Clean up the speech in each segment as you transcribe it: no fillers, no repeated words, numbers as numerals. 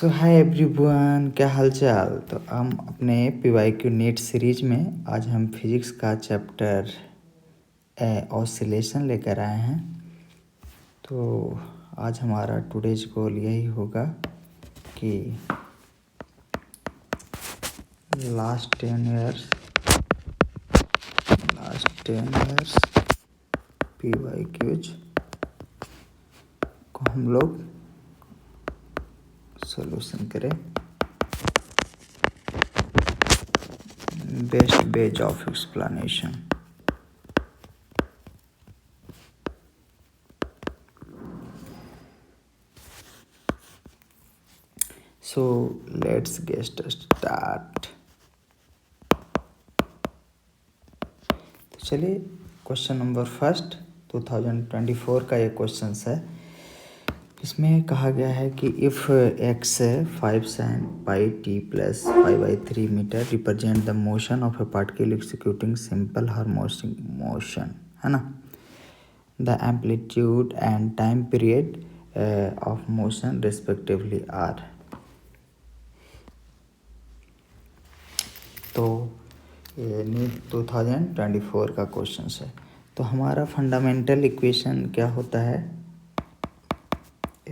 सो hi everyone, क्या हाल चाल। तो हम अपने PYQ नीट सीरीज में आज हम फिजिक्स का चैप्टर ऑसिलेशन लेकर आए हैं। तो आज हमारा टुडेज गोल यही होगा कि लास्ट 10 इयर्स PYQs को हम लोग सॉल्यूशन करें best ways of explanation. So let's get start. तो चलिए क्वेश्चन नंबर फर्स्ट 2024 का ये क्वेश्चन है। इसमें कहा गया है कि if x 5 sin pi t plus 5/3 metre represent the motion of a particle executing simple harmonic motion, है ना। The amplitude and time period of motion respectively are. तो ये नीट 2024 का क्वेश्चन है। तो हमारा फंडामेंटल इक्वेशन क्या होता है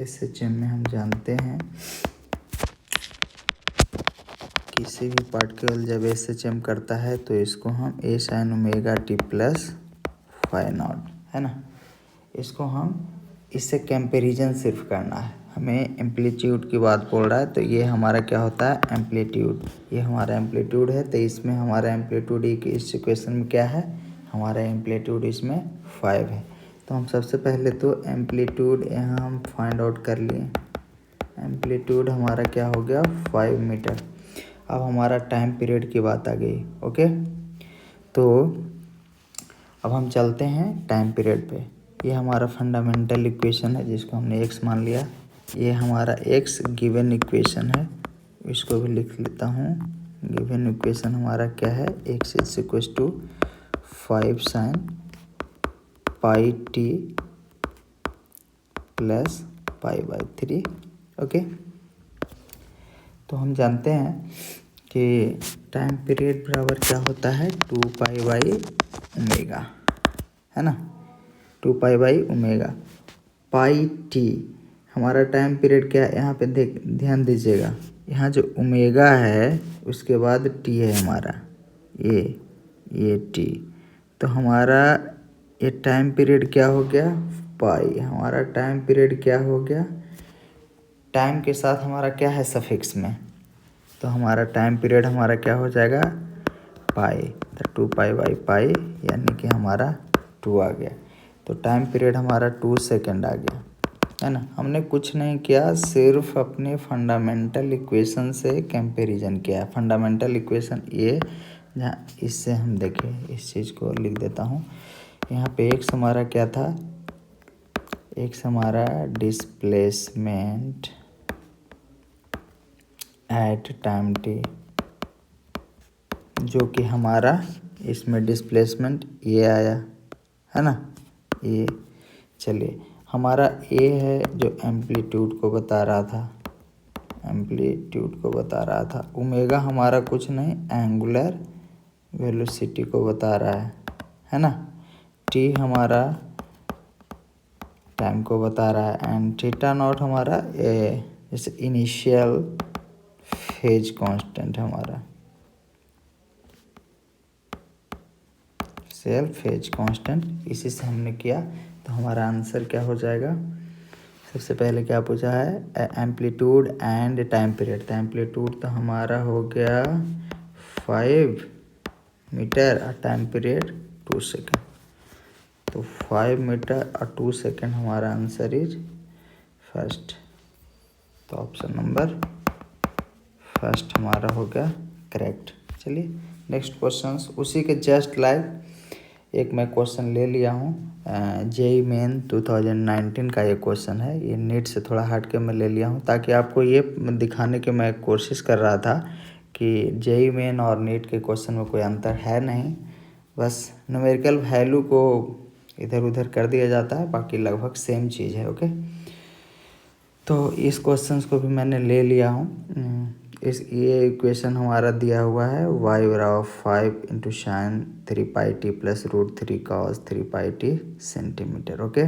SHM में हम जानते हैं। किसी भी पार्टिकल जब SHM करता है तो इसको हम A sin omega t plus phi not, है ना। इसको हम इससे कंपैरिजन सिर्फ करना है। हमें एम्पलीट्यूड की बात बोल रहा है तो ये हमारा क्या होता है एम्पलीट्यूड। ये हमारा एम्पलीट्यूड है तो इसमें हमारा एम्पलीट्यूड इस इक्वेशन में क्या है, हमारा एम्पलीट्यूड इसमें 5 है। तो हम सबसे पहले तो एम्पलीट्यूड यहाँ हम फाइंड आउट कर लिए। एम्पलीट्यूड हमारा क्या हो गया 5 मीटर। अब हमारा टाइम पीरियड की बात आ गई। ओके, तो अब हम चलते हैं टाइम पीरियड पे। ये हमारा फंडामेंटल इक्वेशन है जिसको हमने x मान लिया। ये हमारा x गिवन इक्वेशन है, इसको भी लिख लेता हूँ। गिवन इक्वेशन हमारा क्या है, x = 5 sin pi t plus pi/3। Okay, तो हम जानते हैं कि टाइम पीरियड बराबर क्या होता है 2π/ω, है ना। 2π/ω पाई टी हमारा टाइम पीरियड क्या है, यहाँ पे ध्यान दीजिएगा। यहाँ जो ओमेगा है उसके बाद टी है हमारा, ये टी। तो हमारा ये टाइम पीरियड क्या हो गया पाई। हमारा टाइम पीरियड क्या हो गया, टाइम के साथ हमारा क्या है सफिक्स में, तो हमारा टाइम पीरियड हमारा क्या हो जाएगा पाई। तो 2π/पाई यानी कि हमारा 2 आ गया। तो टाइम पीरियड हमारा 2 सेकेंड आ गया, है ना। हमने कुछ नहीं किया, सिर्फ अपने फंडामेंटल इक्वेशन से कंपैरिजन किया। फंडामेंटल इक्वेशन ये जहाँ इससे हम देखें, इस चीज़ को लिख देता हूँ। यहाँ पे x हमारा क्या था, x हमारा डिस्प्लेसमेंट एट टाइम t, जो कि हमारा इसमें डिस्प्लेसमेंट ये आया, है ना। ये चलिए हमारा a है जो एम्पलीट्यूड को बता रहा था। ओमेगा हमारा कुछ नहीं, एंगुलर वेलोसिटी को बता रहा है ना। t हमारा टाइम को बता रहा है एंड थीटा नॉट हमारा जैसे इनिशियल फेज कांस्टेंट हमारा, सेल्फ फेज कांस्टेंट। इसी से हमने किया तो हमारा आंसर क्या हो जाएगा। सबसे पहले क्या पूछा है, एम्पलीट्यूड एंड टाइम पीरियड। तो एम्पलीट्यूड तो हमारा हो गया 5 मीटर और टाइम पीरियड 2 सेकेंड। तो 5 मीटर और 2 सेकेंड हमारा आंसर इज फर्स्ट। तो ऑप्शन नंबर फर्स्ट हमारा हो गया करेक्ट। चलिए नेक्स्ट क्वेश्चन उसी के जस्ट लाइक एक मैं क्वेश्चन ले लिया हूँ। JEE मेन 2019 का ये क्वेश्चन है। ये नीट से थोड़ा हट के मैं ले लिया हूँ ताकि आपको ये दिखाने की मैं कोशिश कर रहा था कि JEE मेन और नीट के क्वेश्चन में कोई अंतर है नहीं, बस न्यूमेरिकल वैल्यू को इधर उधर कर दिया जाता है, बाकी लगभग सेम चीज़ है। ओके, तो इस क्वेश्चंस को भी मैंने ले लिया हूँ। ये इक्वेशन हमारा दिया हुआ है y/5 into sine 3πt plus √3 cos 3πt centimetre. Okay,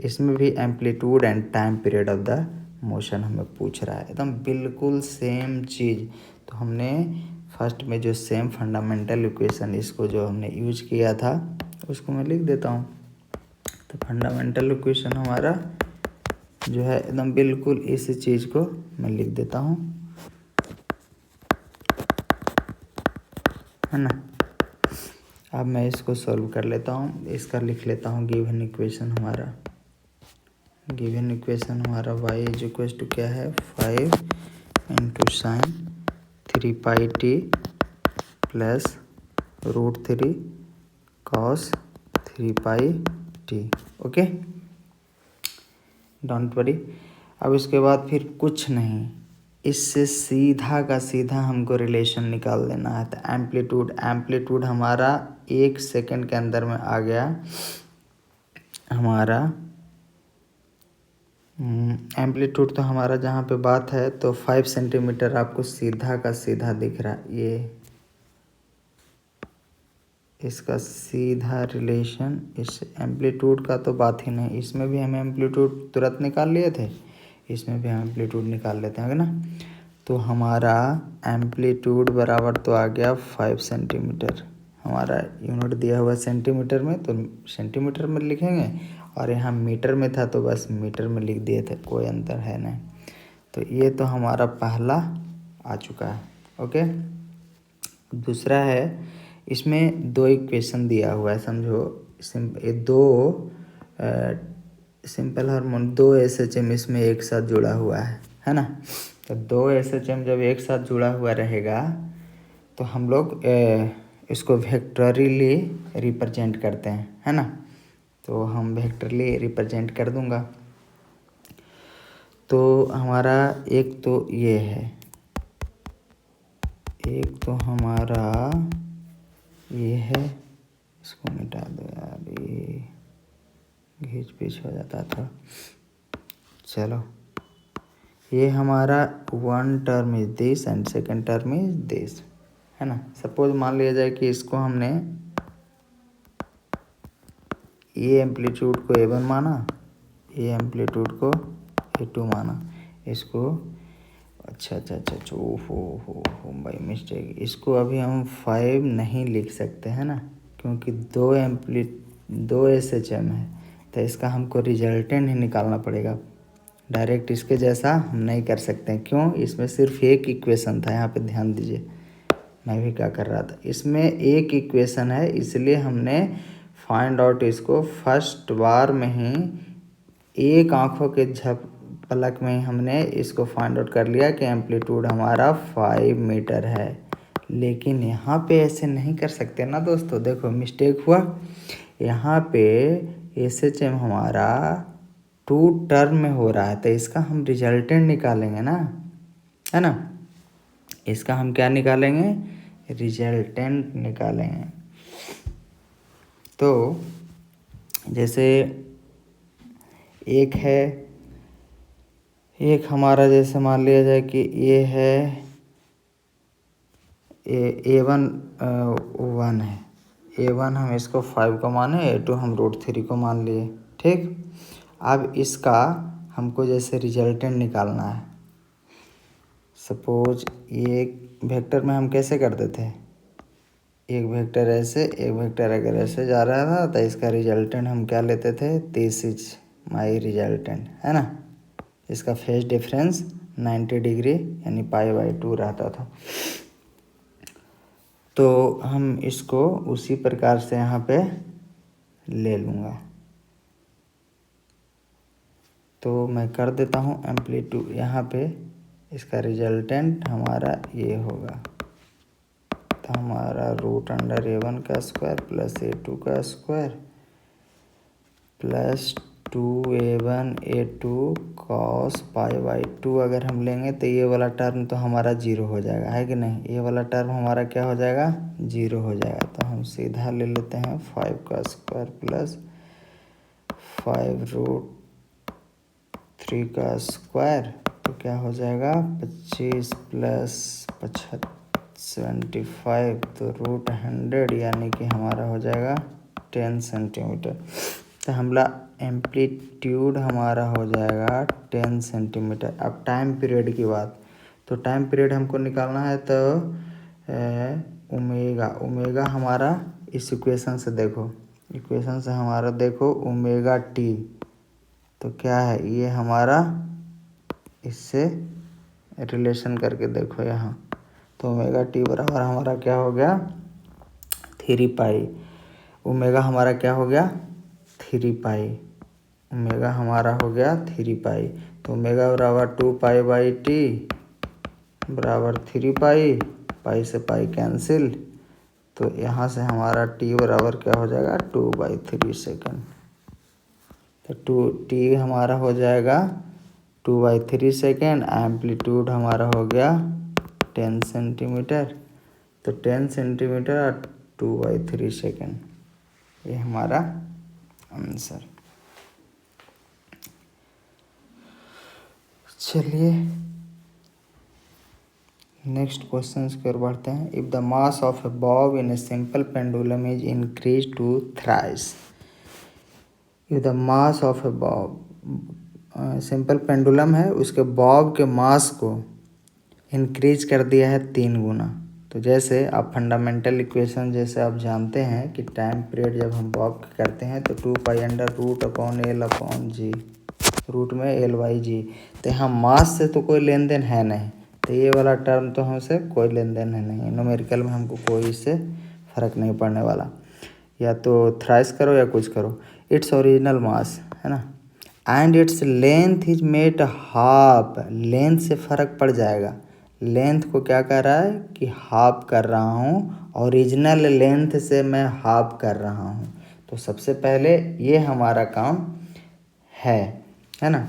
इसमें भी amplitude and time period of the motion हमें पूछ रहा है, एकदम बिल्कुल सेम चीज़। तो हमने फर्स्ट में जो सेम फंडामेंटल इक्वेशन इसको जो हमने यूज किया था उसको मैं लिख देता हूँ। तो फंडामेंटल इक्वेशन हमारा जो है एकदम बिल्कुल इस चीज़ को मैं लिख देता हूँ, है ना। अब मैं इसको सॉल्व कर लेता हूँ, इसका लिख लेता हूँ गिवन इक्वेशन हमारा। गिवन इक्वेशन हमारा y इज इक्वल टू क्या है 5 into sine 3πt plus √3 cos 3πt। Okay, don't worry. अब इसके बाद फिर कुछ नहीं, इससे सीधा का सीधा हमको रिलेशन निकाल लेना है। तो एम्पलीट्यूड हमारा 1 सेकंड के अंदर में आ गया हमारा। एम्पलीट्यूड तो हमारा जहाँ पे बात है तो 5 सेंटीमीटर आपको सीधा का सीधा दिख रहा है। ये इसका सीधा रिलेशन इस एम्पलीट्यूड का तो बात ही नहीं, इसमें भी हमें एम्पलीट्यूड तुरंत निकाल लिए थे, इसमें भी हम एम्पलीट्यूड निकाल लेते हैं ना। तो हमारा एम्पलीट्यूड बराबर तो आ गया 5 सेंटीमीटर। हमारा यूनिट दिया हुआ सेंटीमीटर में तो सेंटीमीटर में लिखेंगे, और यहाँ मीटर में था तो बस मीटर में लिख दिए थे, कोई अंतर है नहीं। तो ये तो हमारा पहला आ चुका है। ओके, दूसरा है, इसमें 2 इक्वेशन दिया हुआ है, समझो। दो सिंपल हार्मोन 2 SHM इसमें एक साथ जुड़ा हुआ है ना। तो 2 SHM जब एक साथ जुड़ा हुआ रहेगा तो हम लोग इसको वेक्टरली रिप्रेजेंट करते हैं, है ना। तो हम वेक्टरली रिप्रेजेंट कर दूंगा। तो हमारा एक तो ये है, एक तो हमारा ये है, इसको मिटा दो यार, ये घीच पीछ हो जाता था। चलो, ये हमारा 1 term is this and second term is this, है ना। सपोज मान लिया जाए कि इसको हमने ये एम्पलीट्यूड को A1 माना, ये एम्पलीट्यूड को A2 माना, इसको अच्छा हो बाई मिस्टेक, इसको अभी हम 5 नहीं लिख सकते, है ना, क्योंकि 2 SHM है। तो इसका हमको रिजल्टेंट ही निकालना पड़ेगा। डायरेक्ट इसके जैसा हम नहीं कर सकते हैं, क्यों, इसमें सिर्फ एक इक्वेशन था। यहाँ पे ध्यान दीजिए, मैं भी क्या कर रहा था, इसमें एक इक्वेशन है, इसलिए हमने फाइंड आउट इसको फर्स्ट बार में ही एक आंखों के पलक में हमने इसको फाइंड आउट कर लिया कि एम्पलीट्यूड हमारा 5 मीटर है। लेकिन यहाँ पे ऐसे नहीं कर सकते ना दोस्तों, देखो मिस्टेक हुआ। यहाँ पे SHM हमारा 2 टर्म में हो रहा है, तो इसका हम रिजल्टेंट निकालेंगे ना, है ना। इसका हम क्या निकालेंगे, रिजल्टेंट निकालेंगे। तो जैसे एक है, एक हमारा जैसे मान लिया जाए कि ये है A1 1 है, A1 हम इसको 5 को माने, A2 हम √3 को मान लिए, ठीक। अब इसका हमको जैसे रिजल्टेंट निकालना है। सपोज ये वेक्टर में हम कैसे करते थे, एक वेक्टर ऐसे, एक वेक्टर अगर ऐसे जा रहा था तो इसका रिजल्टेंट हम क्या लेते थे, दिस इज माई रिजल्टेंट, है ना। इसका फेज डिफरेंस 90 डिग्री यानी π/2 रहता था। तो हम इसको उसी प्रकार से यहाँ पे ले लूँगा। तो मैं कर देता हूँ एम्पलीट्यूड, यहाँ पे इसका रिजल्टेंट हमारा ये होगा। तो हमारा √A1 का स्क्वायर प्लस A2 का square plus 2A1 A2 cos π/2 अगर हम लेंगे तो ये वाला टर्म तो हमारा 0 हो जाएगा, है कि नहीं। ये वाला टर्म हमारा क्या हो जाएगा, 0 हो जाएगा। तो हम सीधा ले लेते हैं 5 का स्क्वायर प्लस 5 √3 50 का स्क्वायर तो क्या हो जाएगा 25 प्लस 75 तो √100 यानी कि हमारा हो जाएगा 10 सेंटीमीटर। तो हमारा एम्पलीट्यूड हमारा हो जाएगा 10 सेंटीमीटर। अब टाइम पीरियड की बात, तो टाइम पीरियड हमको निकालना है तो ओमेगा हमारा इस इक्वेशन से देखो, इक्वेशन से हमारा देखो ओमेगा टी, तो क्या है ये हमारा, इससे रिलेशन करके देखो यहाँ, तो ओमेगा टी बराबर हमारा क्या हो गया 3 पाई। ओमेगा हमारा क्या हो गया 3 पाई, ओमेगा हमारा हो गया 3 पाई। तो ओमेगा बराबर 2 पाई बाई टी बराबर 3 पाई, पाई से पाई कैंसिल, तो यहाँ से हमारा टी बराबर क्या हो जाएगा 2/3 सेकेंड। तो टी हमारा हो जाएगा 2/3 सेकेंड। एम्पलीट्यूड हमारा हो गया 10 सेंटीमीटर, तो 10 सेंटीमीटर और 2/3 सेकेंड, ये हमारा आंसर। चलिए नेक्स्ट क्वेश्चन की ओर बढ़ते हैं। If the mass of a bob in a simple pendulum is increase to thrice, if the mass of a bob, simple pendulum है उसके बॉब के मास को इंक्रीज कर दिया है 3 गुना। तो जैसे आप फंडामेंटल इक्वेशन जैसे आप जानते हैं कि टाइम पीरियड जब हम बॉब करते हैं तो 2π√L/g, रूट में L/g, तो यहाँ मास से तो कोई लेन देन है नहीं, तो ये वाला टर्म तो हमसे कोई लेन देन है नहीं, न्यूमेरिकल में हमको कोई इससे फ़र्क नहीं पड़ने वाला, या तो थ्राइस करो या कुछ करो। इट्स ओरिजिनल मास है ना, and its length is made half, length से फ़र्क पड़ जाएगा, लेंथ को क्या कर रहा है कि हाफ कर रहा हूँ, ओरिजिनल लेंथ से मैं हाफ कर रहा हूँ। तो सबसे पहले ये हमारा काम है ना।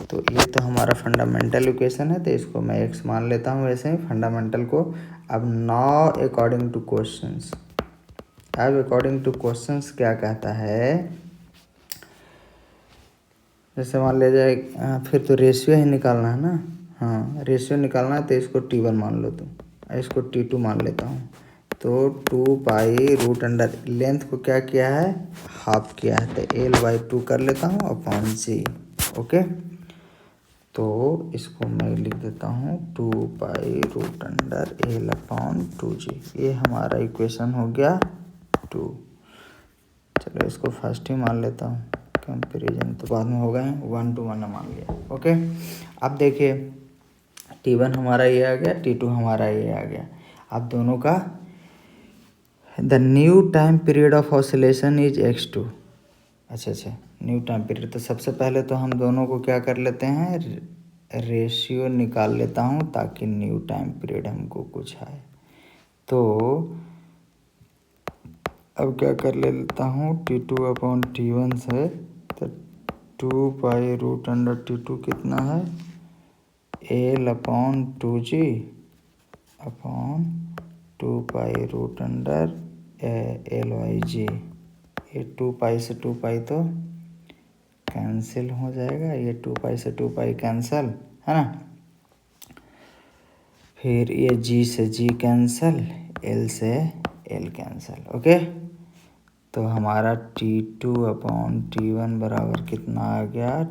तो ये तो हमारा फंडामेंटल इक्वेशन है, तो इसको मैं x मान लेता हूँ वैसे ही फंडामेंटल को। अब नाउ अकॉर्डिंग टू क्वेश्चंस, अब अकॉर्डिंग टू क्वेश्चंस क्या कहता है, जैसे मान लिया जाए फिर तो रेशियो ही निकालना है ना, हाँ रेशियो निकालना है, तो इसको T1 मान लो तुम, इसको T2 मान लेता हूँ। तो 2π√, लेंथ को क्या किया है हाफ किया है, तो L/2 कर लेता हूँ अपॉन g। ओके, तो इसको मैं लिख देता हूँ 2π√L/2g, ये हमारा इक्वेशन हो गया 2। चलो इसको फर्स्ट ही मान लेता हूँ, कंपेरिजन तो बाद में हो गए हैं, 1 to 1 मान लिया। ओके, अब देखिए T1 हमारा ये आ गया, T2 हमारा ये आ गया। अब दोनों का the new time period of oscillation is x2। अच्छा, न्यू टाइम पीरियड, तो सबसे पहले तो हम दोनों को क्या कर लेते हैं रेशियो निकाल लेता हूँ, ताकि न्यू टाइम पीरियड हमको कुछ आए। तो अब क्या कर लेता हूँ T2/T1 से, तो 2π√T2 कितना है L/2g अपॉन 2π√L/g, ये 2π से 2π तो कैंसिल हो जाएगा, ये 2π से 2π कैंसिल है ना, फिर ये g से g कैंसिल, l से l कैंसिल। ओके, तो हमारा T2/T1 बराबर कितना आ गया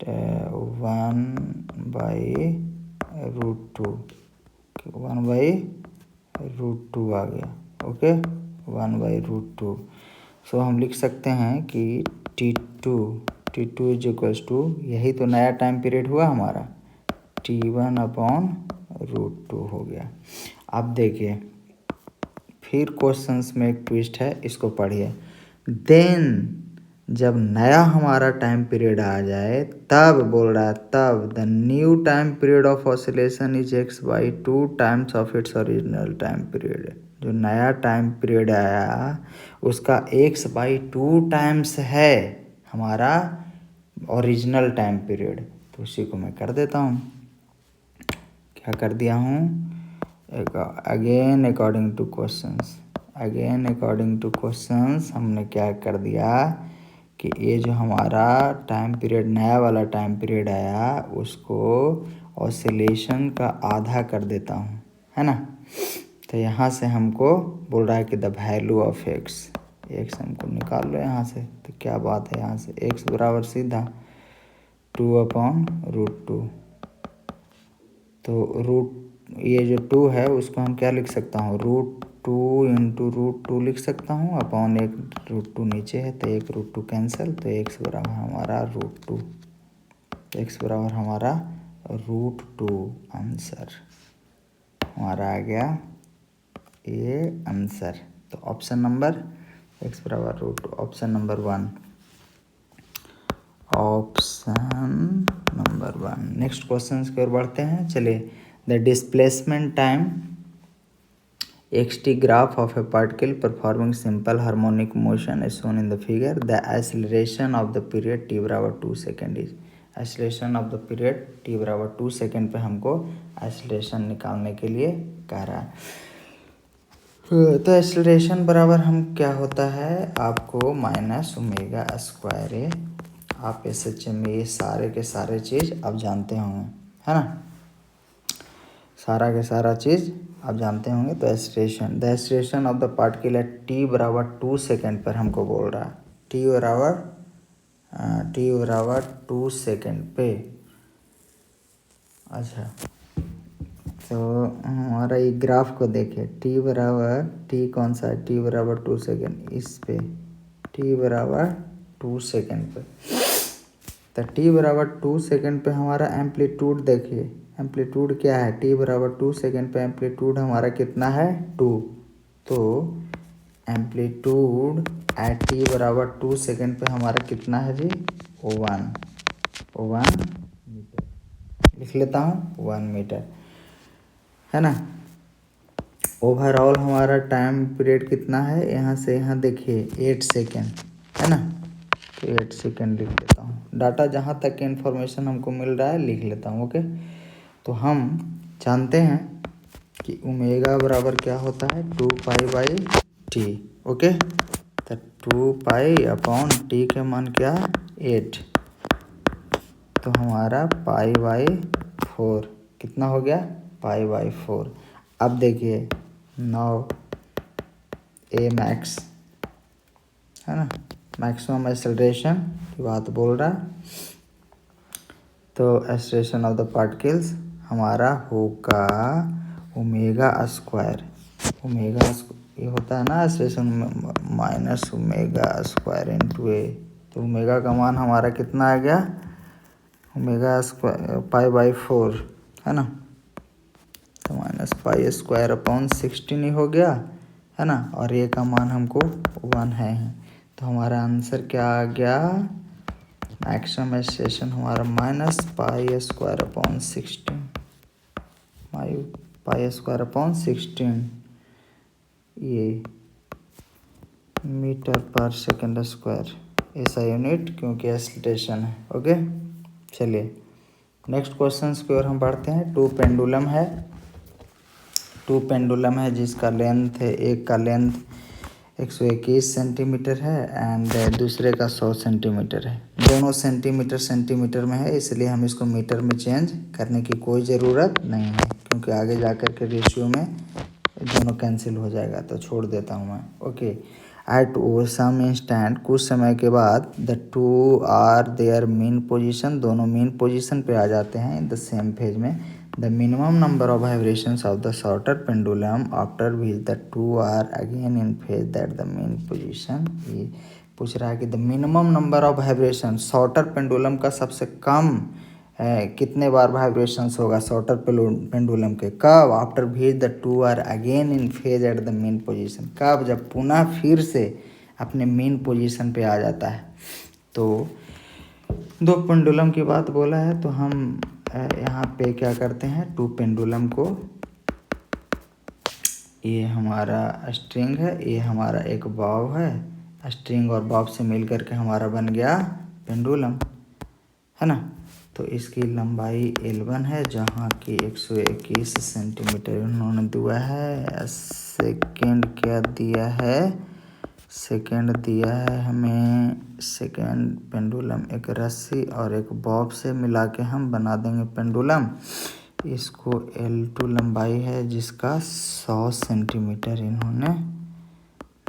1/√2 आ गया। ओके, 1/√2। सो हम लिख सकते हैं कि T2 इज इक्वल्स टू, यही तो नया टाइम पीरियड हुआ हमारा, T1/√2 हो गया। अब देखिए फिर क्वेश्चंस में एक ट्विस्ट है, इसको पढ़िए। देन जब नया हमारा टाइम पीरियड आ जाए तब बोल रहा है, तब the new time period of oscillation is x/2 times of its original time period. जो नया टाइम पीरियड आया उसका x/2 टाइम्स है हमारा ओरिजिनल टाइम पीरियड। तो उसी को मैं कर देता हूँ, क्या कर दिया हूँ, अगेन अकॉर्डिंग टू क्वेश्चंस हमने क्या कर दिया कि ये जो हमारा टाइम पीरियड नया वाला टाइम पीरियड आया उसको ऑसिलेशन का आधा कर देता हूँ, है ना। तो यहाँ से हमको बोल रहा है कि द वैल्यू ऑफ एक्स हमको निकाल लो यहाँ से। तो क्या बात है, यहाँ से एक्स बराबर सीधा 2/√2। तो ये जो 2 है उसको हम क्या लिख सकता हूँ, √2 इंटू √2 लिख सकता हूँ अपॉन एक √2 नीचे है तो एक √2 कैंसिल। तो एक्स बराबर हमारा √2, एक्स बराबर हमारा √2 आंसर हमारा आ गया ये आंसर। तो ऑप्शन नंबर एक्स बराबर √2 option number 1, option number 1। Next question की ओर बढ़ते हैं। चलिए, the displacement time xt graph of a particle performing simple harmonic motion is shown in the figure. The acceleration of the period t बराबर 2 second is. Acceleration of the period t बराबर 2 second पे हमको acceleration निकालने के लिए कह रहा है। तो एक्सेलरेशन बराबर हम क्या होता है आपको -ω²। आप SHM में ये सारे के सारे चीज़ आप जानते होंगे, है ना। सारा के सारा चीज़ आप जानते होंगे। तो the acceleration of the particle at t बराबर 2 सेकेंड पर हमको बोल रहा है। t बराबर 2 सेकेंड पे। अच्छा, तो हमारा ये ग्राफ को देखिए, t कौन सा है, t बराबर 2 सेकेंड इस पे, t बराबर 2 सेकेंड पे। तो t बराबर 2 सेकेंड पे हमारा एम्पलीट्यूड देखिए, एम्पलीट्यूड क्या है, t बराबर 2 सेकेंड पे एम्पलीट्यूड हमारा कितना है 2। तो एम्पलीट्यूड एट t बराबर 2 सेकेंड पे हमारा कितना है जी 1 मीटर। लिख लेता हूँ 1 मीटर, है ना। ओवरऑल हमारा टाइम पीरियड कितना है, यहाँ से यहाँ देखिए 8 सेकेंड, है ना। तो 8 सेकेंड लिख लेता हूँ। डाटा जहाँ तक की इन्फॉर्मेशन हमको मिल रहा है लिख लेता हूँ, ओके। तो हम जानते हैं कि ओमेगा बराबर क्या होता है 2π/t, ओके। तो 2π/t के मान क्या 8, तो हमारा π/4 कितना हो गया π/4। अब देखिए 9 ए मैक्स, है ना, मैक्सिमम एक्सेलरेशन की बात बोल रहा है। तो एक्सेलरेशन ऑफ द पार्टिकल्स हमारा होगा ω²। ये होता है ना एक्सेलरेशन -ω² इंटू ए। तो ओमेगा का मान हमारा कितना आ गया ω² π/4, है ना। तो -π²/16 ही हो गया, है ना। और ये का मान हमको 1 है। तो हमारा आंसर क्या आ गया, मैक्सिमम एक्सेलरेशन हमारा -π²/16 ये मीटर पर सेकेंड स्क्वायर, ऐसा यूनिट क्योंकि एक्सेलरेशन है, ओके। चलिए नेक्स्ट क्वेश्चन की ओर हम बढ़ते हैं। टू पेंडुलम है जिसका लेंथ है, एक का लेंथ 121 सेंटीमीटर है एंड दूसरे का 100 सेंटीमीटर है। दोनों सेंटीमीटर में है, इसलिए हम इसको मीटर में चेंज करने की कोई ज़रूरत नहीं है क्योंकि आगे जाकर के रेशियो में दोनों कैंसिल हो जाएगा। तो छोड़ देता हूँ मैं, ओके। एट सम इंस्टेंट, कुछ समय के बाद the two are their mean position, दोनों मीन पोजीशन पे आ जाते हैं इन द सेम फेज में। The minimum number of vibrations of the shorter pendulum after which the two are again in phase that the mean position. ये पूछ रहा है कि the minimum number of vibration, shorter pendulum का सबसे कम कितने बार वाइब्रेशंस होगा शॉर्टर पेंडुलम के, कब, after which the two are again in phase at the mean position, कब, जब पुनः फिर से अपने मेन पोजीशन पे आ जाता है। तो दो पेंडुलम की बात बोला है, तो हम यहाँ पे क्या करते हैं, टू पेंडुलम को, ये हमारा स्ट्रिंग है, ये हमारा एक बॉब है, स्ट्रिंग और बॉब से मिल करके हमारा बन गया पेंडुलम, है ना। तो इसकी लंबाई L1 है जहाँ की 121 सेंटीमीटर उन्होंने दिया है। सेकेंड क्या दिया है सेकेंड दिया है हमें, सेकेंड पेंडुलम एक रस्सी और एक बॉब से मिला के हम बना देंगे पेंडुलम। इसको L2 लंबाई है जिसका 100 सेंटीमीटर इन्होंने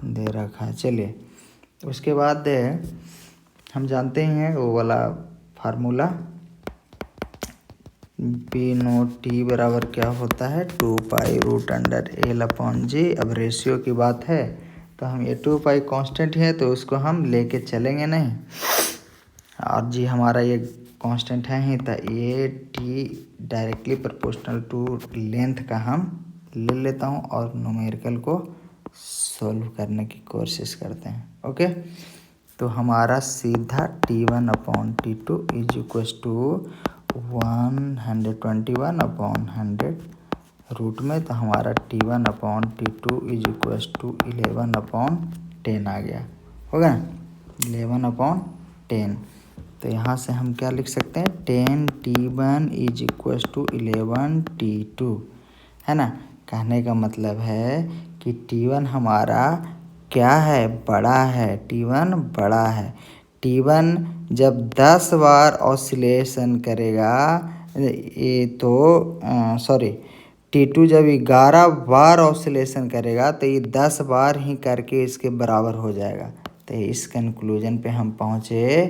दे रखा है। चलिए उसके बाद हम जानते हैं वो वाला फार्मूला, पी नोट टी बराबर क्या होता है, 2 pi root under L upon G. अब रेशियो की बात है तो हम ये 2 पाई कांस्टेंट है तो उसको हम लेके चलेंगे नहीं, और जी हमारा ये कांस्टेंट है ही, तो ये T directly proportional to length का हम ले लेता हूँ और न्यूमेरिकल को सॉल्व करने की कोशिश करते हैं। ओके, तो हमारा सीधा T1 upon T2 is equals to 121 upon 100 root में, तो हमारा T1 upon T2 is equals to 11 upon 10 आ गया, होगा 11 अपॉन 10। तो यहाँ से हम क्या लिख सकते हैं, 10 T1 is equals to 11 T2, है ना। कहने का मतलब है कि T1 हमारा क्या है, बड़ा है, T1 बड़ा है। T1 जब 10 बार ऑसिलेशन करेगा ये तो सॉरी T2 जब 11 बार ऑसिलेशन करेगा तो ये 10 बार ही करके इसके बराबर हो जाएगा। तो इस कंक्लूजन पे हम पहुँचे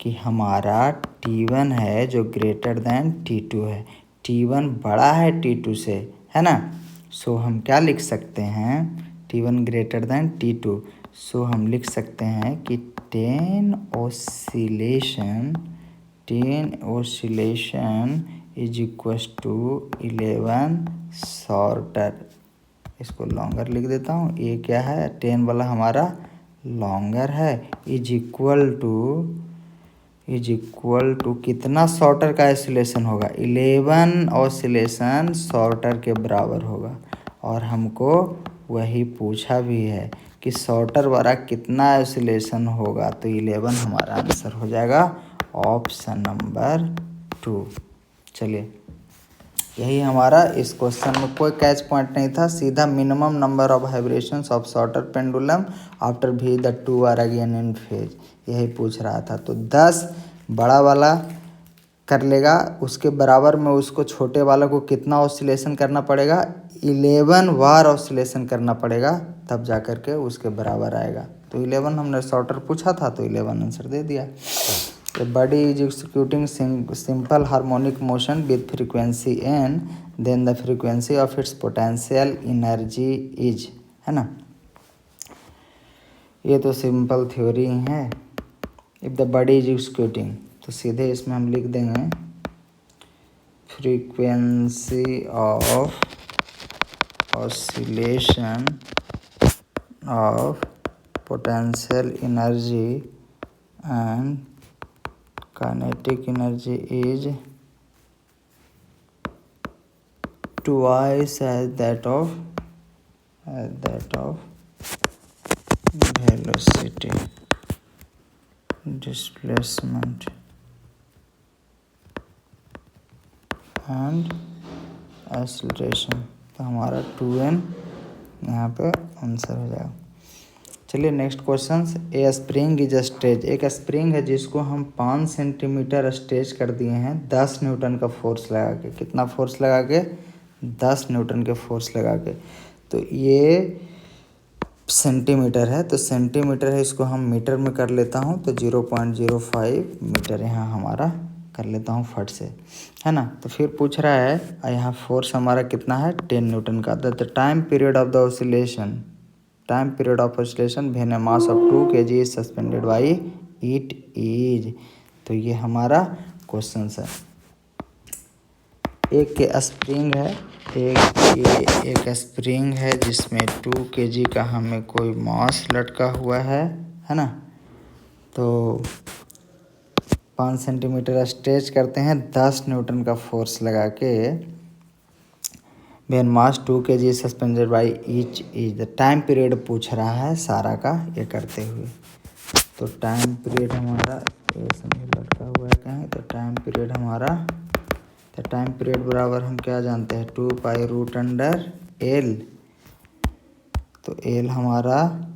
कि हमारा T1 है जो ग्रेटर दैन T2 है, T1 बड़ा है T2 से, है ना। सो हम क्या लिख सकते हैं, T1 ग्रेटर दैन T2, सो हम लिख सकते हैं कि 10 oscillation is equals to 11 shorter. इसको लॉन्गर लिख देता हूँ, ये क्या है 10 वाला हमारा लॉन्गर है, इज इक्वल टू कितना शॉर्टर का ऑसिलेशन होगा, 11 ऑसिलेशन शॉर्टर के बराबर होगा। और हमको वही पूछा भी है कि शॉर्टर वाला कितना ऑसिलेशन होगा, तो 11 हमारा आंसर हो जाएगा ऑप्शन नंबर 2। चलिए यही हमारा इस क्वेश्चन में कोई कैच पॉइंट नहीं था, सीधा minimum number of vibrations of shorter pendulum after भी the 2 are again in phase, यही पूछ रहा था। तो 10 बड़ा वाला कर लेगा, उसके बराबर में उसको छोटे वाला को कितना ऑसिलेशन करना पड़ेगा, 11 बार ऑसिलेशन करना पड़ेगा, तब जा कर के उसके बराबर आएगा। तो 11 हमने शॉर्टर पूछा था तो 11 आंसर दे दिया। The body is executing simple harmonic motion with frequency n, then the frequency of its potential energy is, है ना। ये तो सिंपल थ्योरी है। If the body is executing, तो सीधे इसमें हम लिख देंगे frequency of oscillation of potential energy and kinetic energy is twice as that of velocity, displacement and acceleration। तो हमारा 2n यहाँ पे आंसर हो जाएगा। चलिए next question, A spring is stretch, एक स्प्रिंग है जिसको हम 5 सेंटीमीटर स्ट्रेच कर दिए हैं 10 न्यूटन का फोर्स लगा के, कितना फोर्स लगा के, 10 न्यूटन के फोर्स लगा के। तो ये सेंटीमीटर है, तो सेंटीमीटर है, इसको हम मीटर में कर लेता हूँ, तो 0.05 मीटर यहाँ हमारा कर लेता हूँ फट से, है ना। तो फिर पूछ रहा है यहाँ फोर्स हमारा कितना है 10 न्यूटन का। The time period of the oscillation, time period of oscillation when a mass of 2 kg is suspended by it is. तो ये हमारा क्वेश्चन है। एक के स्प्रिंग है, एक स्प्रिंग है जिसमें 2 kg का हमें कोई मास लटका हुआ है ना। तो 5 सेंटीमीटर स्ट्रेच करते हैं 10 न्यूटन का फोर्स लगा के, when mass 2 kg suspended by each is. The time period पूछ रहा है सारा का ये करते हुए। तो टाइम पीरियड हमारा ये समझ लटका हुआ है कहीं, तो टाइम पीरियड हमारा, तो टाइम पीरियड बराबर हम क्या जानते हैं 2 पाई रूट अंडर एल। तो एल हमारा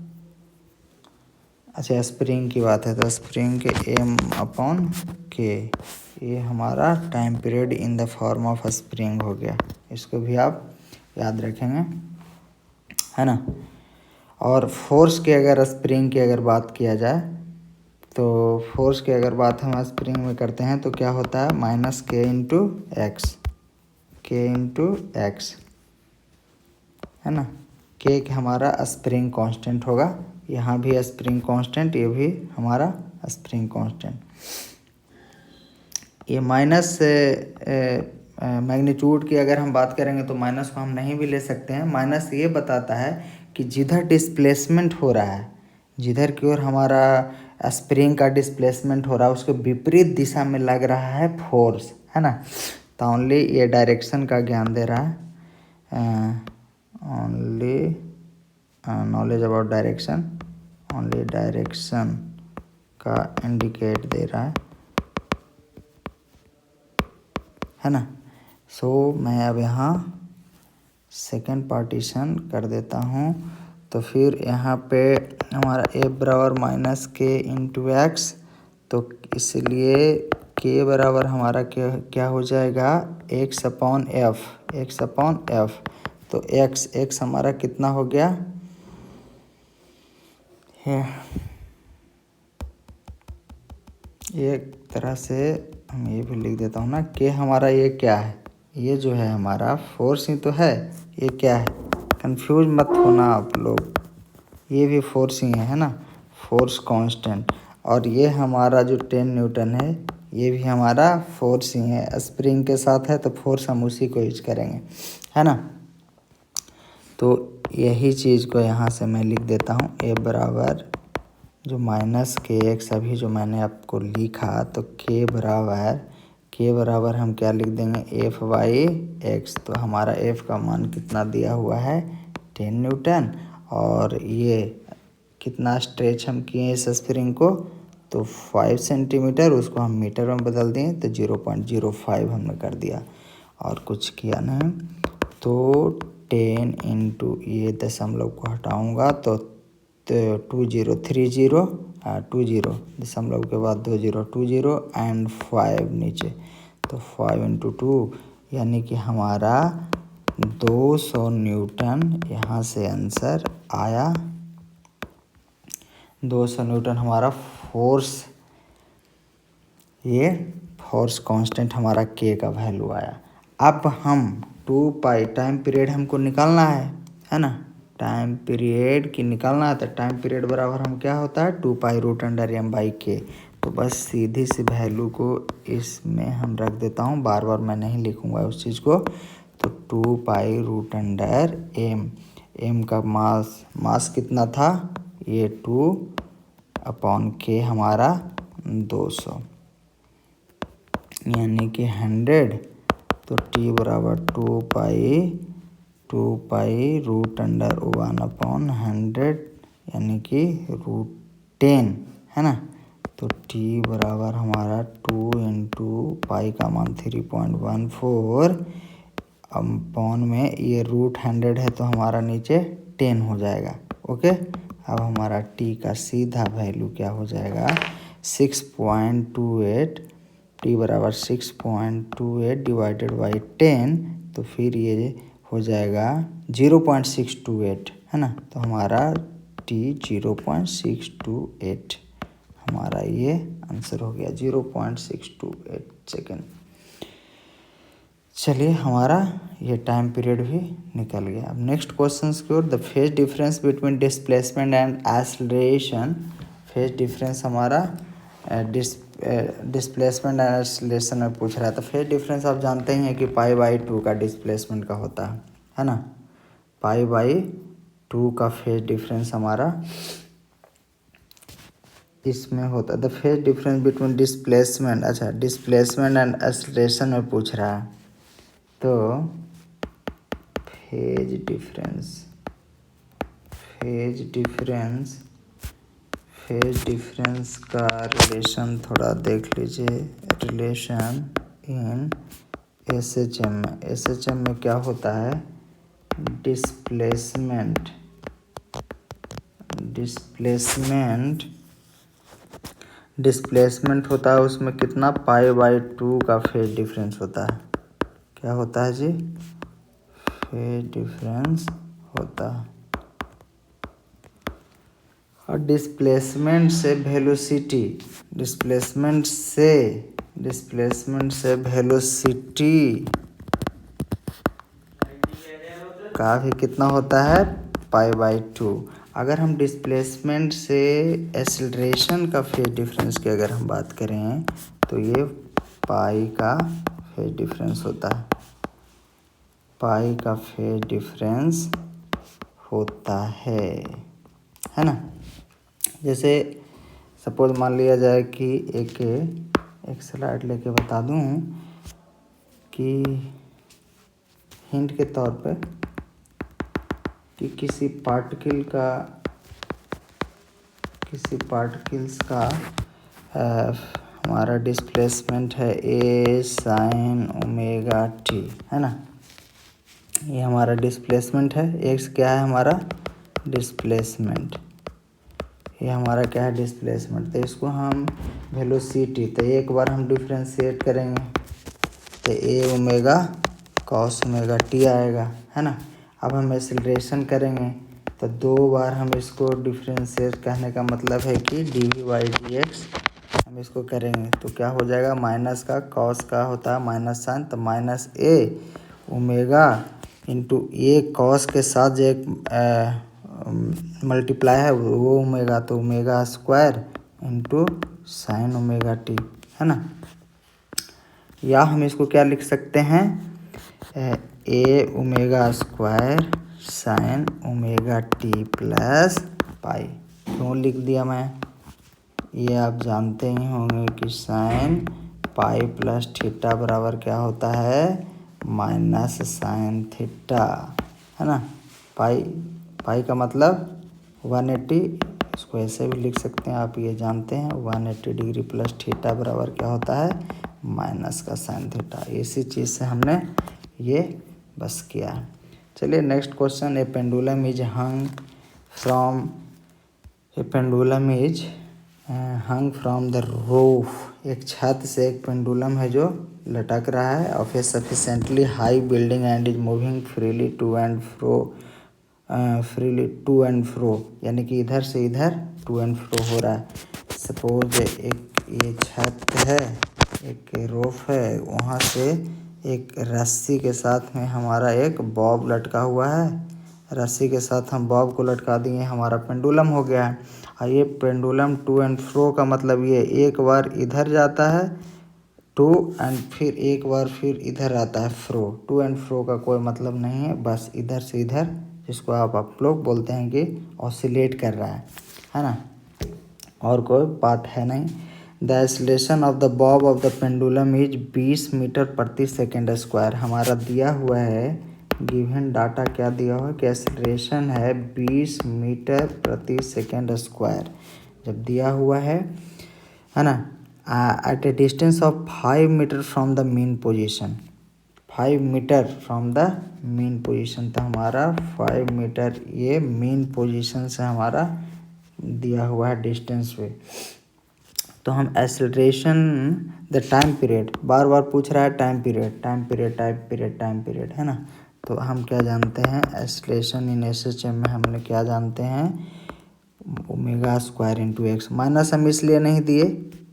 अच्छा स्प्रिंग की बात है तो स्प्रिंग के एम अपॉन के, ये हमारा time period in the form of spring हो गया, इसको भी आप याद रखेंगे, है ना। और फोर्स की अगर स्प्रिंग की अगर बात किया जाए तो फोर्स की अगर बात हम स्प्रिंग में करते हैं तो क्या होता है माइनस के इंटू एक्स, के इंटू एक्स, है ना। के हमारा स्प्रिंग कांस्टेंट होगा, यहाँ भी स्प्रिंग कांस्टेंट, ये भी हमारा स्प्रिंग कांस्टेंट। ये माइनस मैग्नीट्यूड की अगर हम बात करेंगे तो माइनस को हम नहीं भी ले सकते हैं। माइनस ये बताता है कि जिधर डिस्प्लेसमेंट हो रहा है, जिधर की ओर हमारा स्प्रिंग का डिस्प्लेसमेंट हो रहा है उसके विपरीत दिशा में लग रहा है फोर्स, है ना। तो ओनली ये डायरेक्शन का ज्ञान दे रहा है, only knowledge about direction, only direction का इंडिकेट दे रहा है ना। सो मैं अब यहाँ सेकेंड पार्टीशन कर देता हूँ, तो फिर यहाँ पे हमारा ए बराबर माइनस के इंटू एक्स, तो इसलिए के बराबर हमारा क्या हो जाएगा x upon F, x upon F. तो एक्स हमारा कितना हो गया है, एक तरह से हम ये भी लिख देता हूँ ना कि हमारा ये क्या है, ये जो है हमारा फोर्स ही तो है, ये क्या है, कंफ्यूज मत होना आप लोग, ये भी फोर्स ही है ना, फोर्स कांस्टेंट। और ये हमारा जो 10 न्यूटन है ये भी हमारा फोर्स ही है, स्प्रिंग के साथ है तो फोर्स हम उसी को यूज करेंगे, है ना। तो यही चीज़ को यहाँ से मैं लिख देता हूँ, ए बराबर जो माइनस के एक्स अभी जो मैंने आपको लिखा, तो के बराबर हम क्या लिख देंगे एफ बाई एक्स। तो हमारा एफ का मान कितना दिया हुआ है 10 न्यूटन, और ये कितना स्ट्रेच हम किए इस स्प्रिंग को, तो 5 सेंटीमीटर, उसको हम मीटर में बदल दिए तो 0.05 हमने कर दिया और कुछ किया नहीं। तो 10 इंटू ये दशमलव को हटाऊँगा तो 2030 20 दशमलव के बाद 20 एंड 5 नीचे, तो 5 इंटू 2 यानी कि हमारा 200 न्यूटन यहाँ से आंसर आया। 200 न्यूटन हमारा फोर्स, ये फोर्स कांस्टेंट हमारा के का वैल्यू आया। अब हम 2 पाई टाइम पीरियड हमको निकालना है ना, टाइम पीरियड की निकालना है तो टाइम पीरियड बराबर हम क्या होता है 2 pi root under m by k. तो बस सीधी सी वैल्यू को इसमें हम रख देता हूँ, बार बार मैं नहीं लिखूँगा उस चीज़ को। तो 2 पाई रूट अंडर एम का मास कितना था, ये 2 अपॉन के हमारा 200 यानी कि 100, तो टी बराबर 2 पाई रूट अंडर 1 अपॉन 100 यानी कि रूट 10, है ना। तो टी बराबर हमारा 2 इंटू पाई का मान 3.14 अपॉन में ये रूट 100 है तो हमारा नीचे 10 हो जाएगा। ओके, अब हमारा टी का सीधा वैल्यू क्या हो जाएगा 6.28, टी बराबर 6.28 डिवाइडेड बाई 10, तो फिर ये हो जाएगा 0.628, है ना। तो हमारा टी 0.628 हमारा ये आंसर हो गया 0.628 सेकेंड। चलिए हमारा ये टाइम पीरियड भी निकल गया। अब नेक्स्ट क्वेश्चन की ओर, the phase difference between displacement and acceleration. Phase difference हमारा डिस्प्लेसमेंट एंड एक्सेलरेशन में पूछ रहा है। तो फेज डिफरेंस आप जानते ही हैं कि पाई बाई 2 का डिस्प्लेसमेंट का होता है ना, पाई बाई 2 का फेज डिफरेंस हमारा इसमें होता है। The phase difference between displacement, अच्छा डिस्प्लेसमेंट एंड एक्सेलरेशन में पूछ रहा है, तो फेज डिफरेंस का रिलेशन थोड़ा देख लीजिए। रिलेशन इन एसएचएम में क्या होता है, डिस्प्लेसमेंट डिस्प्लेसमेंट होता है उसमें कितना π/2 का फेज डिफरेंस होता है। क्या होता है जी? फेज डिफरेंस होता है। और डिस्प्लेसमेंट से वेलोसिटी का भी कितना होता है? π/2। अगर हम डिस्प्लेसमेंट से एक्सेलरेशन का फेज डिफरेंस की अगर हम बात करें तो ये पाई का फेज डिफरेंस होता है। पाई का फेज डिफरेंस होता है ना। जैसे सपोज मान लिया जाए कि एक स्लाइड लेके बता दूं कि हिंट के तौर पे कि किसी पार्टिकल्स का हमारा डिस्प्लेसमेंट है a sin ओमेगा t, है ना। ये हमारा डिस्प्लेसमेंट है। x क्या है हमारा? डिस्प्लेसमेंट। ये हमारा क्या है? डिस्प्लेसमेंट। तो इसको हम वेलोसिटी, तो एक बार हम डिफ्रेंशिएट करेंगे तो a omega cos omega t आएगा, है ना। अब हम एक्सेलरेशन करेंगे तो 2 बार हम इसको डिफ्रेंशिएट कहने का मतलब है कि dv/dx हम इसको करेंगे तो क्या हो जाएगा? माइनस का कॉस का होता है माइनस साइन, तो minus a omega into A cos के साथ जो एक मल्टीप्लाई है वो ओमेगा, तो omega square into sine omega T, है ना। या हम इसको क्या लिख सकते हैं? A omega square sine omega T plus pi. क्यों लिख दिया मैं? ये आप जानते ही होंगे कि साइन पाई प्लस थीटा बराबर क्या होता है? माइनस साइन थीटा, है ना। पाई का मतलब 180, इसको ऐसे भी लिख सकते हैं आप, ये जानते हैं 180 डिग्री प्लस थीटा बराबर क्या होता है? माइनस का साइन थीटा। इसी चीज़ से हमने ये बस किया है। चलिए next question. A pendulum is hung from the roof. एक छत से एक पेंडुलम है जो लटक रहा है of a sufficiently high building and is moving freely to and fro, यानी कि इधर से इधर टू एंड फ्रो हो रहा है। सपोज एक ये छत है, एक रूफ है, वहाँ से एक रस्सी के साथ में हमारा एक बॉब लटका हुआ है। रस्सी के साथ हम बॉब को लटका दिए, हमारा पेंडुलम हो गया है। और ये पेंडुलम टू एंड फ्रो का मतलब ये एक बार इधर जाता है टू एंड फिर एक बार फिर इधर आता है फ्रो। टू एंड फ्रो का कोई मतलब नहीं है, बस इधर से इधर, जिसको आप लोग बोलते हैं कि ऑसिलेट कर रहा है ना। और कोई बात है नहीं। The acceleration of the bob of the pendulum is 20 metre प्रति सेकेंड स्क्वायर। हमारा दिया हुआ है गिवन डाटा, क्या दिया हुआ है कि एक्सेलरेशन है 20 मीटर प्रति सेकेंड स्क्वायर। जब दिया हुआ है ना, at a distance of 5 metre from the mean position, 5 metre from the mean position, तो हमारा 5 मीटर ये मीन पोजीशन से हमारा दिया हुआ है डिस्टेंस पे। तो हम एक्सेलरेशन द टाइम पीरियड, बार बार पूछ रहा है टाइम पीरियड, है ना। तो हम क्या जानते हैं? एक्सेलरेशन इन SHM में हमने क्या जानते हैं? Omega square into x. Minus हम इसलिए नहीं दिए,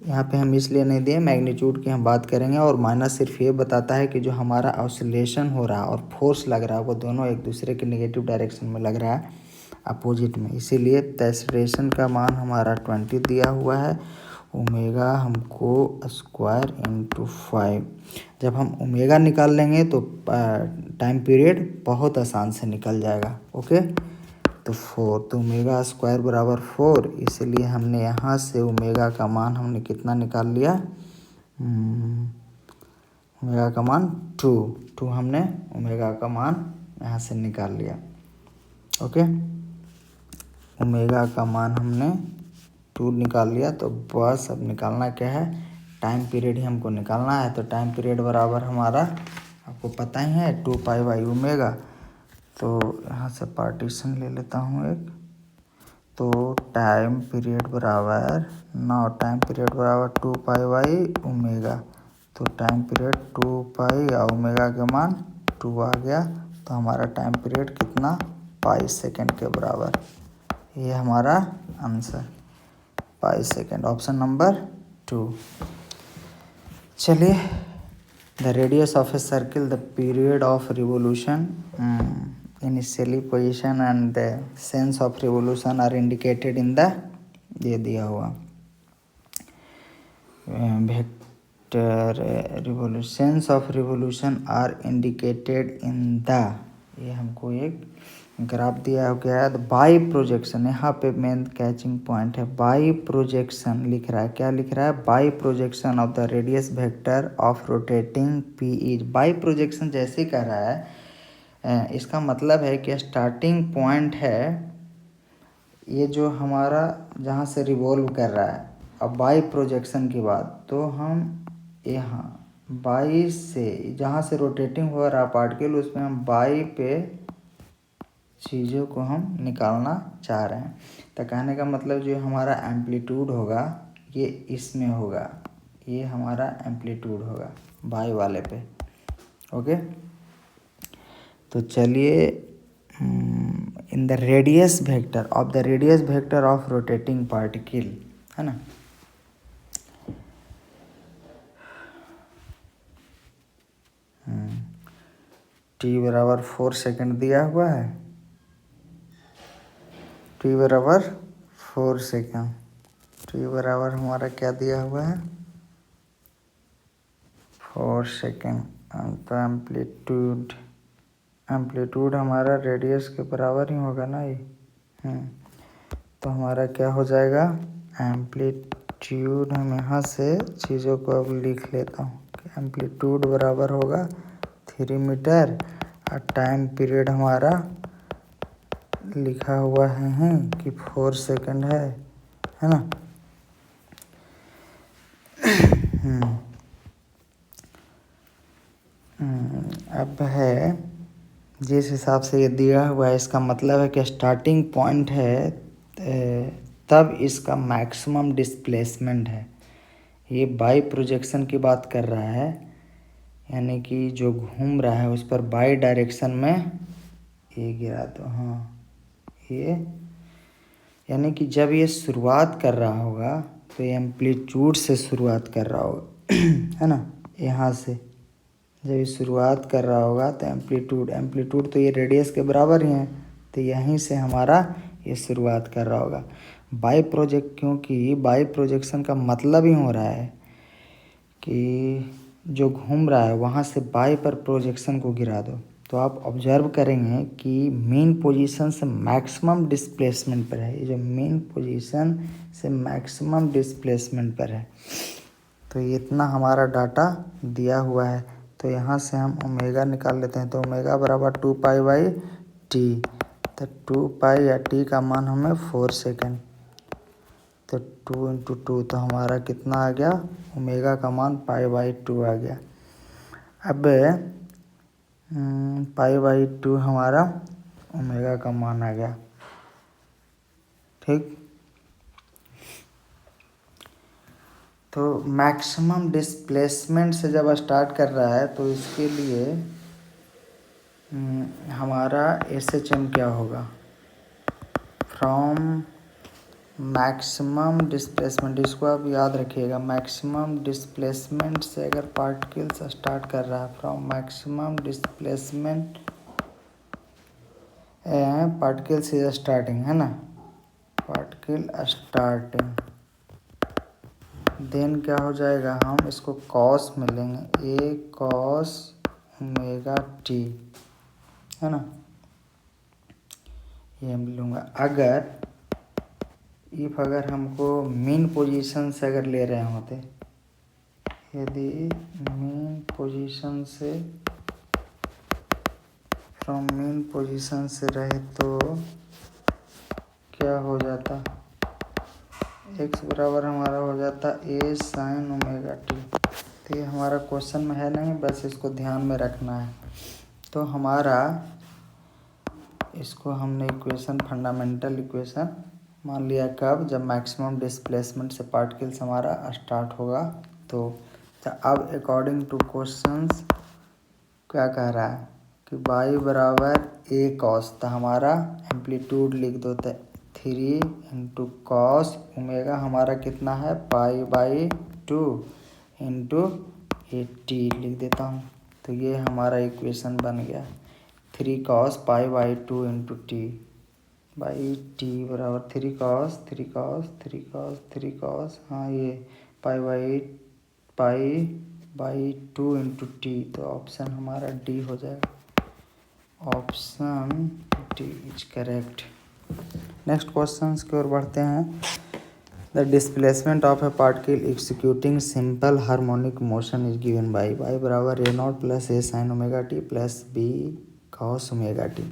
यहाँ पे हम इसलिए नहीं दिए, मैग्नीट्यूड की हम बात करेंगे। और माइनस सिर्फ ये बताता है कि जो हमारा ऑसिलेशन हो रहा है और फोर्स लग रहा है वो दोनों एक दूसरे के नेगेटिव डायरेक्शन में लग रहा है, अपोजिट में। इसीलिए एक्सेलरेशन का मान हमारा 20 दिया हुआ है, ओमेगा हमको स्क्वायर इंटू 5। जब हम ओमेगा निकाल लेंगे तो टाइम पीरियड बहुत आसान से निकल जाएगा। ओके, तो 4, तो ओमेगा स्क्वायर बराबर 4, इसलिए हमने यहाँ से ओमेगा का मान हमने कितना निकाल लिया? ओमेगा का मान 2 हमने ओमेगा का मान यहाँ से निकाल लिया। ओके, ओमेगा का मान हमने 2 निकाल लिया। तो बस अब निकालना क्या है? टाइम पीरियड ही हमको निकालना है। तो टाइम पीरियड बराबर हमारा आपको पता ही है 2π/ओमेगा। तो यहाँ से पार्टीशन ले लेता हूँ एक, तो टाइम पीरियड बराबर 2 पाई बाई ओमेगा। तो टाइम पीरियड 2 पाई और ओमेगा के मान 2 आ गया। तो हमारा टाइम पीरियड कितना, पाई सेकेंड के बराबर। ये हमारा answer pi second, option number 2। चलिए, the radius of a circle, the period of revolution, initially position and the sense of revolution are indicated in the, ये दिया हुआ vector revolution, sense of revolution are indicated in the, ये हमको एक graph दिया गया है। बाई प्रोजेक्शन, यहाँ पे मेन कैचिंग पॉइंट है, बाई प्रोजेक्शन लिख रहा है। क्या लिख रहा है, by projection of the radius vector of rotating P is. By projection जैसे कह रहा है, इसका मतलब है कि स्टार्टिंग पॉइंट है ये जो हमारा जहाँ से रिवॉल्व कर रहा है, अब बाई प्रोजेक्शन की बात, तो हम यहाँ बाई से जहाँ से रोटेटिंग हो रहा पार्टिकल, उसमें हम बाई पे चीज़ों को हम निकालना चाह रहे हैं। तो कहने का मतलब जो हमारा एम्पलीट्यूड होगा ये इसमें होगा, ये हमारा एम्पलीट्यूड होगा बाई वाले पे। ओके, तो चलिए, in the radius vector of the radius vector of rotating particle, है ना। टी बराबर 4 सेकेंड दिया हुआ है, टी बराबर 4 सेकेंड, टी बराबर हमारा क्या दिया हुआ है, 4 सेकेंड। तो एम्पलीट्यूड, एम्पलीट्यूड हमारा रेडियस के बराबर ही होगा ना ये। तो हमारा क्या हो जाएगा, एम्पलीट्यूड, हम यहाँ से चीज़ों को अब लिख लेता हूँ कि एम्पलीट्यूड बराबर होगा 3 मीटर, और टाइम पीरियड हमारा लिखा हुआ है कि 4 सेकेंड है ना। अब है जिस हिसाब से ये दिया हुआ है, इसका मतलब है कि स्टार्टिंग पॉइंट है तब इसका मैक्सिमम डिस्प्लेसमेंट है। ये बाई प्रोजेक्शन की बात कर रहा है, यानी कि जो घूम रहा है उस पर बाई डायरेक्शन में ये गिरा, तो हाँ ये, यानी कि जब ये शुरुआत कर रहा होगा तो ये एम्पलीट्यूड से शुरुआत कर रहा होगा है ना। यहाँ से जब ये शुरुआत कर रहा होगा तो एम्पलीट्यूड तो ये रेडियस के बराबर ही है, तो यहीं से हमारा ये शुरुआत कर रहा होगा बाई प्रोजेक्ट, क्योंकि बाई प्रोजेक्शन का मतलब ही हो रहा है कि जो घूम रहा है वहाँ से बाई पर प्रोजेक्शन को गिरा दो। तो आप ऑब्जर्व करेंगे कि मेन पोजीशन से मैक्सिमम डिस्प्लेसमेंट पर है, ये जो मेन पोजीशन से मैक्सिमम डिस्प्लेसमेंट पर है। तो इतना हमारा डाटा दिया हुआ है, तो यहाँ से हम ओमेगा निकाल लेते हैं। तो ओमेगा बराबर 2 पाई बाई टी, तो 2 पाई या टी का मान हमें 4 सेकेंड, तो 2 इंटू 2, तो हमारा कितना आ गया, ओमेगा का मान पाई बाई 2 आ गया। अब पाई बाई 2 हमारा ओमेगा का मान आ गया, ठीक। तो मैक्सिमम डिस्प्लेसमेंट से जब स्टार्ट कर रहा है तो इसके लिए हमारा SHM क्या होगा, फ्रॉम मैक्सिमम डिस्प्लेसमेंट। इसको आप याद रखिएगा, मैक्सिमम डिस्प्लेसमेंट से अगर पार्टिकल्स स्टार्ट कर रहा है, from maximum displacement particles is starting, है ना, पार्टिकल स्टार्टिंग, देन क्या हो जाएगा, हम इसको कॉस मिलेंगे, ए कॉस ओमेगा टी, है ना, ये मैं लूँगा। अगर हमको मेन पोजीशन से अगर ले रहे होते, यदि मेन पोजीशन से, फ्रॉम मेन पोजीशन से रहे तो क्या हो जाता, x बराबर हमारा हो जाता a साइन ओमेगा टी। तो ये हमारा क्वेश्चन में है नहीं, बस इसको ध्यान में रखना है। तो हमारा इसको हमने इक्वेशन, फंडामेंटल इक्वेशन मान लिया कब, जब मैक्सिमम डिस्प्लेसमेंट से पार्टिकल्स हमारा स्टार्ट होगा। तो अब अकॉर्डिंग टू क्वेश्चंस क्या कह रहा है कि y बराबर a कॉस, तो हमारा एम्पलीट्यूड लिख दो, तो 3 इंटू कॉस ओमेगा हमारा कितना है π/2 इंटू 80 लिख देता हूँ। तो ये हमारा इक्वेशन बन गया 3 cos π/2 into T by T बराबर 3 कॉस 3 कॉस 3 कॉस 3 कॉस, हाँ ये π/2 इंटू टी। तो ऑप्शन हमारा डी हो जाएगा, option D is correct. Next question की ओर बढ़ते हैं। The displacement of a particle executing simple harmonic motion is given by y बराबर a0 plus a sine omega T plus b cos omega T.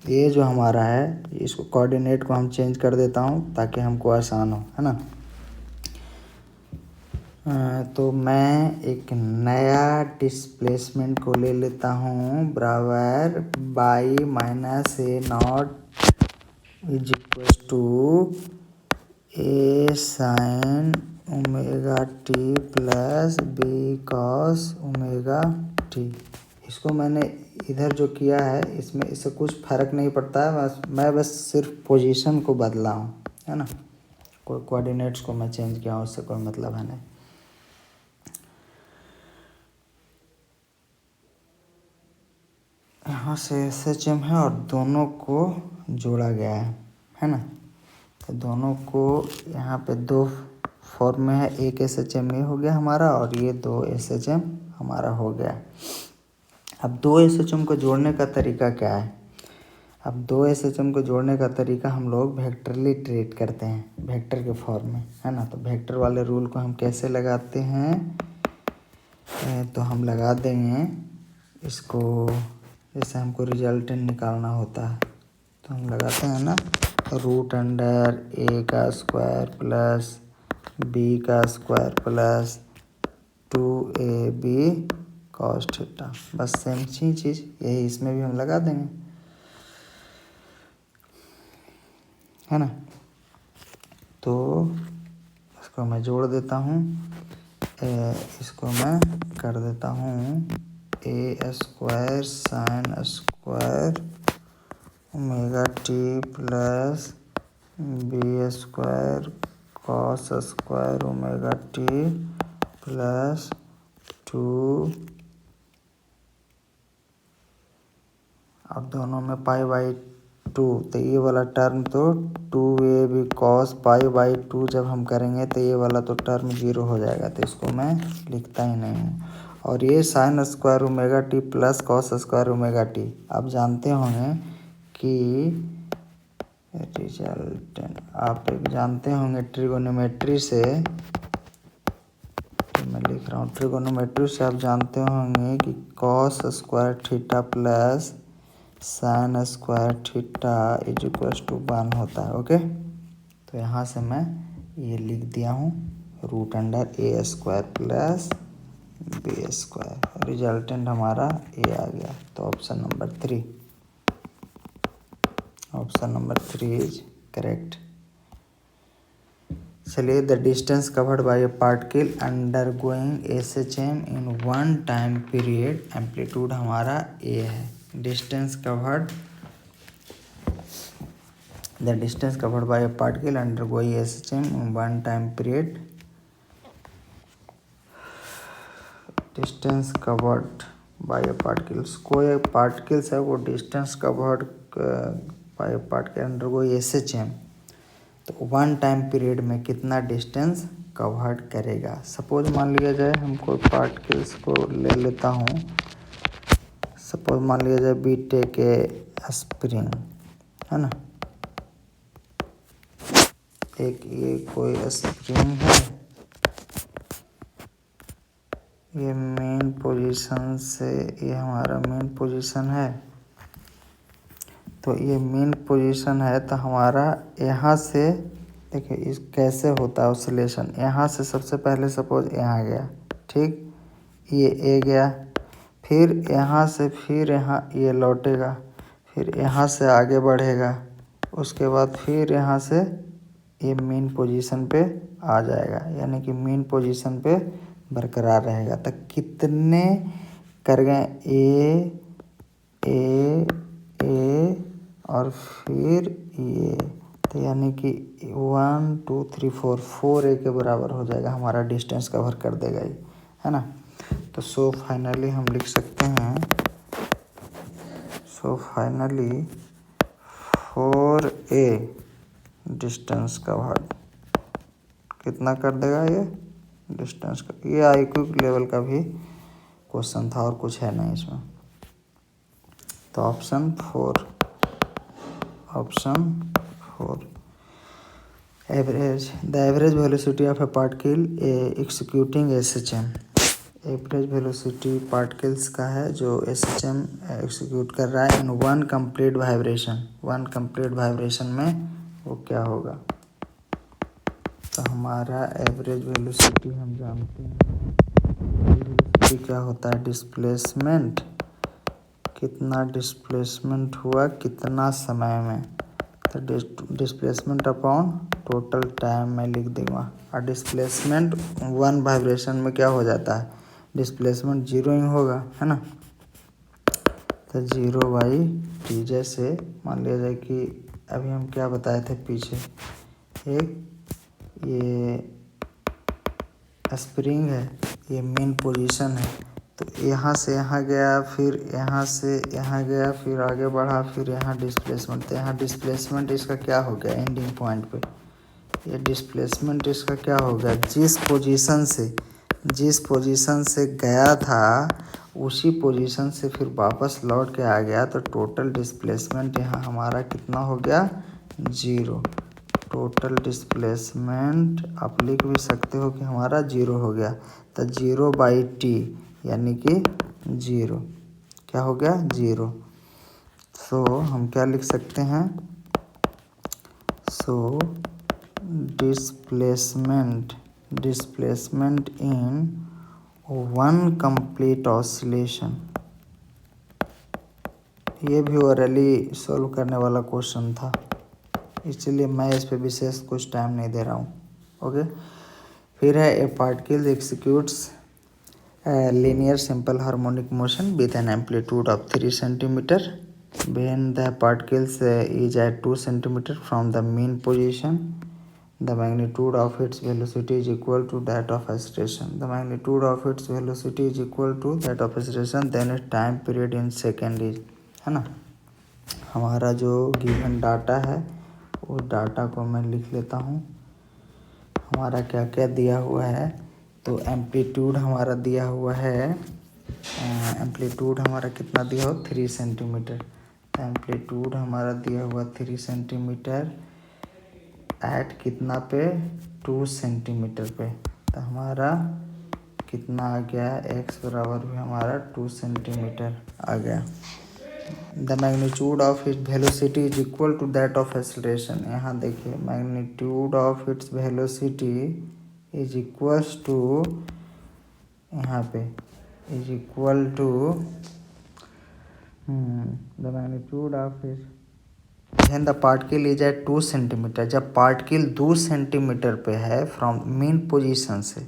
ये जो हमारा है, इसको कोऑर्डिनेट को हम चेंज कर देता हूँ ताकि हमको आसान हो, है ना। तो मैं एक नया डिस्प्लेसमेंट को ले लेता हूँ बराबर by minus a0 is equal to a sine omega T plus b cos omega T. इसको मैंने इधर जो किया है इसमें इससे कुछ फ़र्क नहीं पड़ता है, मैं बस सिर्फ पोजीशन को बदला हूँ, है ना। कोई कोऑर्डिनेट्स को मैं चेंज किया हूँ, उससे कोई मतलब है नहीं। यहाँ से SHM है और दोनों को जोड़ा गया है ना। तो दोनों को यहाँ पे दो फॉर्म में है, एक SHM ये हो गया हमारा और ये 2 SHM हमारा हो गया। अब 2 SHM को जोड़ने का तरीका क्या है? अब 2 SHM को जोड़ने का तरीका हम लोग वेक्टरली ट्रीट करते हैं, वेक्टर के फॉर्म में, है ना। तो वेक्टर वाले रूल को हम कैसे लगाते हैं, तो हम लगा देंगे इसको, जैसे हमको रिजल्टेंट निकालना होता है तो हम लगाते हैं ना, रूट अंडर a का स्क्वायर प्लस b का square plus 2ab cos theta. बस सेम चीज़ यही इसमें भी हम लगा देंगे, है ना। तो इसको मैं जोड़ देता हूँ, इसको मैं कर देता हूँ a square sine square omega T plus b square cos square omega T plus 2। अब दोनों में π/2, तो ये वाला टर्म तो 2ab कॉस π/2 जब हम करेंगे तो ये वाला तो टर्म 0 हो जाएगा, तो इसको मैं लिखता ही नहीं हूँ। और ये sine square omega T plus cos square omega T, आप जानते होंगे कि रिजल्टेंट, आप एक जानते होंगे ट्रिगोनोमेट्री से, तो मैं लिख रहा हूँ ट्रिगोनोमेट्री से आप जानते होंगे कि cos square theta plus sine square theta is equal to 1 होता है। ओके, तो यहाँ से मैं ये लिख दिया हूँ root under a square plus b square, resultant हमारा a आ गया। तो option number 3, option number 3 is correct. चलिए, the distance covered by a particle undergoing SHM in 1 time period, amplitude हमारा a है। Distance covered, the distance covered by a particle undergoing SHM in 1 time period, distance covered by a particles, कोई particles है वो distance covered by a particle undergoing SHM, तो 1 time period में कितना distance covered करेगा। Suppose मान लिया जाए, हम कोई पार्टिकल्स को ले लेता हूँ, सपोज मान लिया जाए बी टेक ए स्प्रिंग, है ना। एक ये कोई स्प्रिंग है, ये मेन पोजीशन से, ये हमारा मेन पोजीशन है। तो ये मेन पोजीशन है, तो हमारा यहाँ से देखिए इस कैसे होता है ऑसिलेशन। यहाँ से सबसे पहले सपोज यहाँ गया, ठीक, ये ए गया, फिर यहाँ से फिर यहाँ ये लौटेगा, फिर यहाँ से आगे बढ़ेगा, उसके बाद फिर यहाँ से ये मेन पोजीशन पे आ जाएगा, यानी कि मेन पोजीशन पे बरकरार रहेगा। तो कितने कर गए, ए और फिर ये, तो यानी कि 1 2 3 4 4 ए के बराबर हो जाएगा, हमारा डिस्टेंस कवर कर देगा ये, है ना। तो सो फाइनली हम लिख सकते हैं, so finally 4a distance covered कितना कर देगा ये डिस्टेंस का। ये आईक्यू लेवल का भी क्वेश्चन था और कुछ है नहीं इसमें। तो option 4 average, the average velocity of a particle executing SHM। Average velocity particles का है जो SHM एक्सिक्यूट कर रहा है in one complete vibration. One complete vibration में वो क्या होगा। तो हमारा एवरेज वेलोसिटी हम जानते हैं, वेलोसिटी क्या होता है, डिस्प्लेसमेंट, कितना डिस्प्लेसमेंट हुआ कितना समय में। तो डिस्प्लेसमेंट अपॉन टोटल टाइम में लिख दूँगा। और डिस्प्लेसमेंट वन वाइब्रेशन में क्या हो जाता है, डिस्प्लेसमेंट 0 ही होगा, है ना। तो 0/t, जैसे मान लिया जाए कि अभी हम क्या बताए थे पीछे, एक ये स्प्रिंग है, ये मेन पोजीशन है, तो यहाँ से यहाँ गया, फिर यहाँ से यहाँ गया, फिर आगे बढ़ा, फिर यहाँ डिस्प्लेसमेंट। तो यहाँ डिस्प्लेसमेंट इसका क्या हो गया एंडिंग पॉइंट पे, ये डिस्प्लेसमेंट इसका क्या हो गया, जिस पोजीशन से गया था उसी पोजीशन से फिर वापस लौट के आ गया। तो टोटल डिस्प्लेसमेंट यहाँ हमारा कितना हो गया, 0। टोटल डिस्प्लेसमेंट आप लिख भी सकते हो कि हमारा 0 हो गया। तो 0/t यानी कि 0 क्या हो गया, 0। सो हम क्या लिख सकते हैं, so displacement in one complete oscillation. ये भी ओरली सॉल्व करने वाला क्वेश्चन था, इसलिए मैं इस पे विशेष कुछ टाइम नहीं दे रहा हूँ। ओके, फिर है a particle executes linear simple harmonic motion with an amplitude of 3 centimetre when the particles is at 2 centimetre from the mean position. The magnitude of its velocity is equal to that of acceleration. The magnitude of its velocity is equal to that of acceleration. Then its time period in second is, है ना। हमारा जो given data है उस data को मैं लिख लेता हूँ। हमारा क्या क्या दिया हुआ है, तो एम्पलीट्यूड हमारा दिया हुआ है, एम्पलीट्यूड हमारा कितना दिया हो, 3 सेंटीमीटर। तो एम्पलीट्यूड हमारा दिया हुआ 3 सेंटीमीटर एट कितना पे, 2 सेंटीमीटर पे। तो हमारा कितना आ गया, x बराबर भी हमारा 2 सेंटीमीटर आ गया। The magnitude of its velocity is equal to that of acceleration. यहाँ देखिए magnitude of its velocity is equals to, यहाँ पे is equal to the magnitude of its when the particle is at 2 centimetre. जब particle 2 centimetre पे है from mean position से,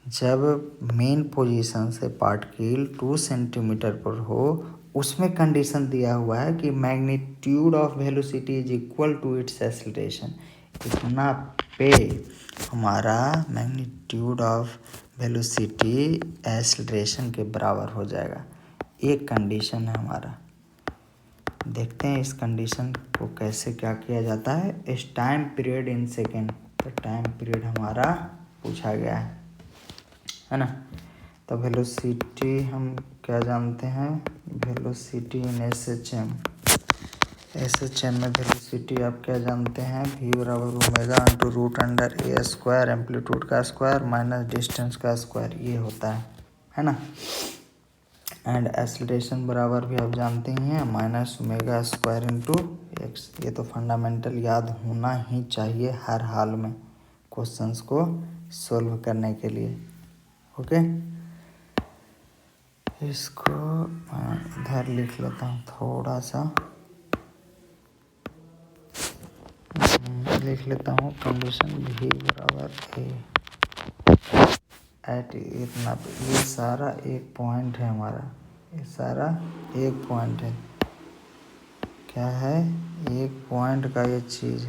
जब mean position से पार्टिकल 2 सेंटीमीटर पर हो, उसमें कंडीशन दिया हुआ है कि magnitude of velocity is equal to its acceleration. इतना पे हमारा मैग्नीट्यूड ऑफ वेलोसिटी एक्सेलरेशन के बराबर हो जाएगा। एक कंडीशन है हमारा, देखते हैं इस कंडीशन को कैसे क्या किया जाता है। इस टाइम पीरियड इन सेकेंड, तो टाइम पीरियड हमारा पूछा गया है ना। तो वेलोसिटी हम क्या जानते हैं, वेलोसिटी इन SHM में वेलोसिटी आप क्या जानते हैं, v बराबर omega into root under a square amplitude का स्क्वायर माइनस डिस्टेंस का स्क्वायर, ये होता है ना। एंड एक्सेलरेशन बराबर भी आप जानते ही हैं, minus omega square into x. ये तो फंडामेंटल याद होना ही चाहिए हर हाल में क्वेश्चंस को सॉल्व करने के लिए। ओके, इसको इधर लिख लेता हूँ थोड़ा सा। लिख लेता हूँ कंडीशन भी बराबर ए एट इतना पे। ये सारा एक पॉइंट है हमारा, ये सारा एक पॉइंट है। क्या है? एक पॉइंट का ये चीज़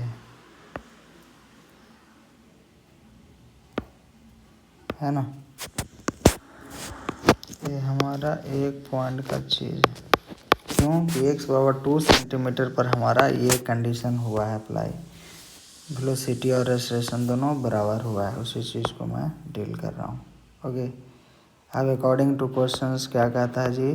है ना। ये हमारा एक पॉइंट का चीज़ है। क्यों कि x बराबर 2 सेंटीमीटर पर हमारा ये कंडीशन हुआ है अप्लाई। वेलोसिटी और एक्सेलरेशन दोनों बराबर हुआ है, उसी चीज़ को मैं डील कर रहा हूँ। ओके, अब अकॉर्डिंग टू क्वेश्चंस क्या कहता है जी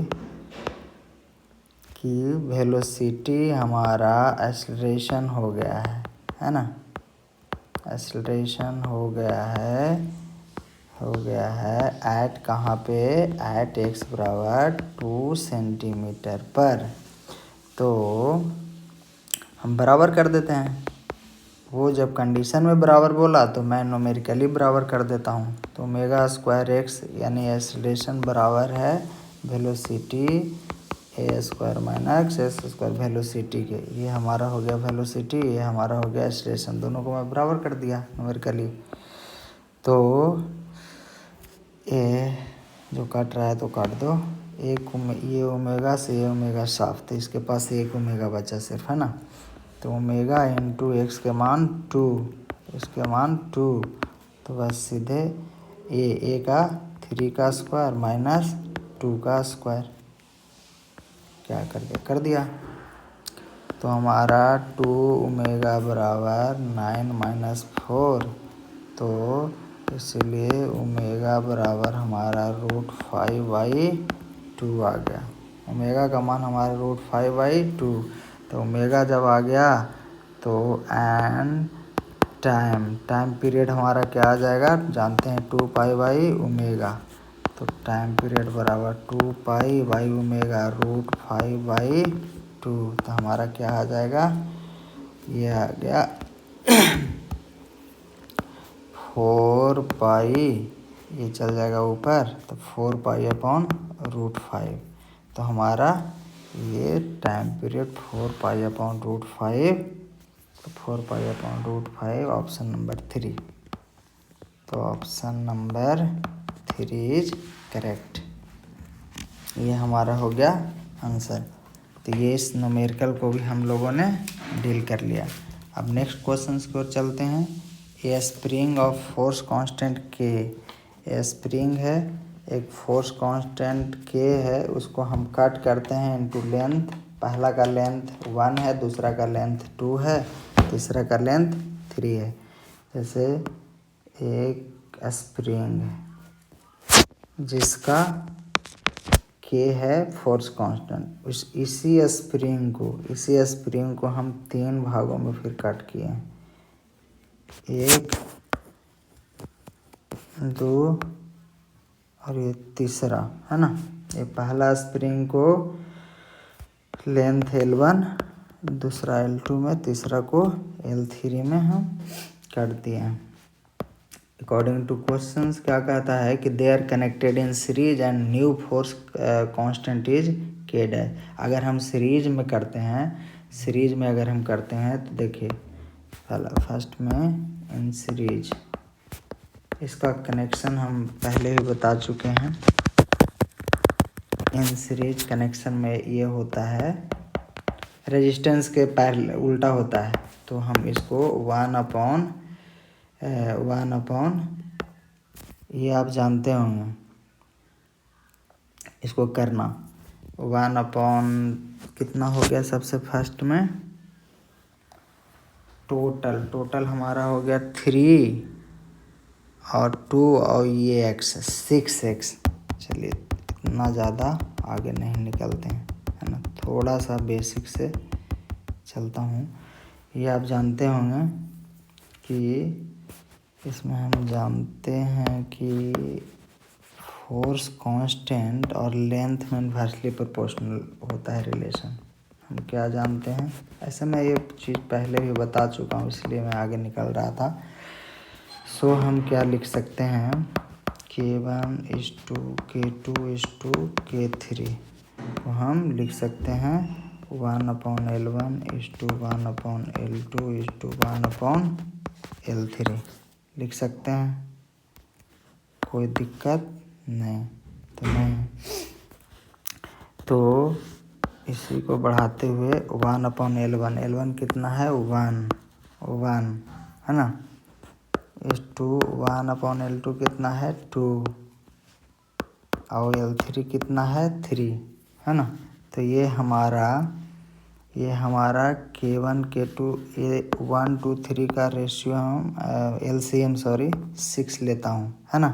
कि वेलोसिटी हमारा एक्सेलरेशन हो गया है ना। एक्सेलरेशन हो गया है ऐट कहाँ पे? ऐट x बराबर 2 सेंटीमीटर पर। तो हम बराबर कर देते हैं। वो जब कंडीशन में बराबर बोला तो मैं न्यूमेरिकली बराबर कर देता हूँ। तो ओमेगा स्क्वायर एक्स यानी एक्सेलरेशन बराबर है velocity A square minus S square velocity के। ये हमारा हो गया वेलोसिटी, ये हमारा हो गया एक्सेलरेशन। दोनों को मैं बराबर कर दिया न्यूमेरिकली। तो ये जो काट रहा है तो काट दो। ये ओमेगा से ये ओमेगा साफ, तो इसके पास एक ओमेगा बचा सिर्फ, है ना। तो ओमेगा इंटू एक्स के मान 2, इसके मान 2, तो बस सीधे ए का 3 का स्क्वायर माइनस 2 का स्क्वायर क्या कर दिया। तो हमारा 2 ओमेगा बराबर 9 माइनस 4, तो इसलिए ओमेगा बराबर हमारा √5/2 आ गया। ओमेगा का मान हमारा √5/2। तो ओमेगा जब आ गया तो एंड टाइम पीरियड हमारा क्या आ जाएगा जानते हैं, 2π/ओमेगा। तो टाइम पीरियड बराबर 2π/ओमेगा √5/2। तो हमारा क्या आ जाएगा, ये आ गया 4π, ये चल जाएगा ऊपर, तो 4π/√5। तो हमारा ये टाइम पीरियड 4π/√5, तो 4π/√5 ऑप्शन नंबर 3। तो ऑप्शन नंबर 3 इज करेक्ट। ये हमारा हो गया आंसर। तो ये इस न्यूमेरिकल को भी हम लोगों ने डील कर लिया। अब नेक्स्ट क्वेश्चन की ओर चलते हैं। ए स्प्रिंग ऑफ फोर्स कांस्टेंट के, ए स्प्रिंग है, एक फोर्स कांस्टेंट के है, उसको हम कट करते हैं इनटू लेंथ। पहला का लेंथ 1 है, दूसरा का लेंथ 2 है, तीसरा का लेंथ 3 है। जैसे एक स्प्रिंग है जिसका के है फोर्स कांस्टेंट, इसी स्प्रिंग को हम 3 भागों में फिर काट किए हैं, 1, 2 और ये तीसरा, है ना। ये पहला स्प्रिंग को लेंथ L1, दूसरा L2 में, तीसरा को L3 में हम काट दिए हैं। अकॉर्डिंग टू क्वेश्चंस क्या कहता है कि they are connected in series and new force constant is K dash. अगर हम सीरीज में करते हैं तो देखिए फर्स्ट में इन सीरीज, इसका कनेक्शन हम पहले ही बता चुके हैं। इन सीरीज कनेक्शन में ये होता है रेजिस्टेंस के पैरेलल उल्टा होता है, तो हम इसको 1/, ये आप जानते होंगे इसको करना। 1/ कितना हो गया, सबसे फर्स्ट में टोटल हमारा हो गया 3 और 2 और ये x 6x। चलिए इतना ज़्यादा आगे नहीं निकलते हैं, है ना, थोड़ा सा बेसिक से चलता हूँ। ये आप जानते होंगे कि इसमें हम जानते हैं कि फोर्स कांस्टेंट और लेंथ में इन्वर्सली प्रोपोर्शनल होता है रिलेशन। हम क्या जानते हैं, ऐसे मैं ये चीज़ पहले भी बता चुका हूँ, इसलिए मैं आगे निकल रहा था। सो हम क्या लिख सकते हैं, K1:2 K2:2 K3 को हम लिख सकते हैं 1/L1/1/L2/1/L3 लिख सकते हैं, कोई दिक्कत नहीं तो नहीं। तो इसी को बढ़ाते हुए 1/L1, L1 कितना है 1 है ना, इस 1/L2 कितना है 2 और L3 कितना है 3 है ना। तो ये हमारा K1 K2 ये 1 2 3 का रेशियो हम LCM 6 लेता हूँ है ना।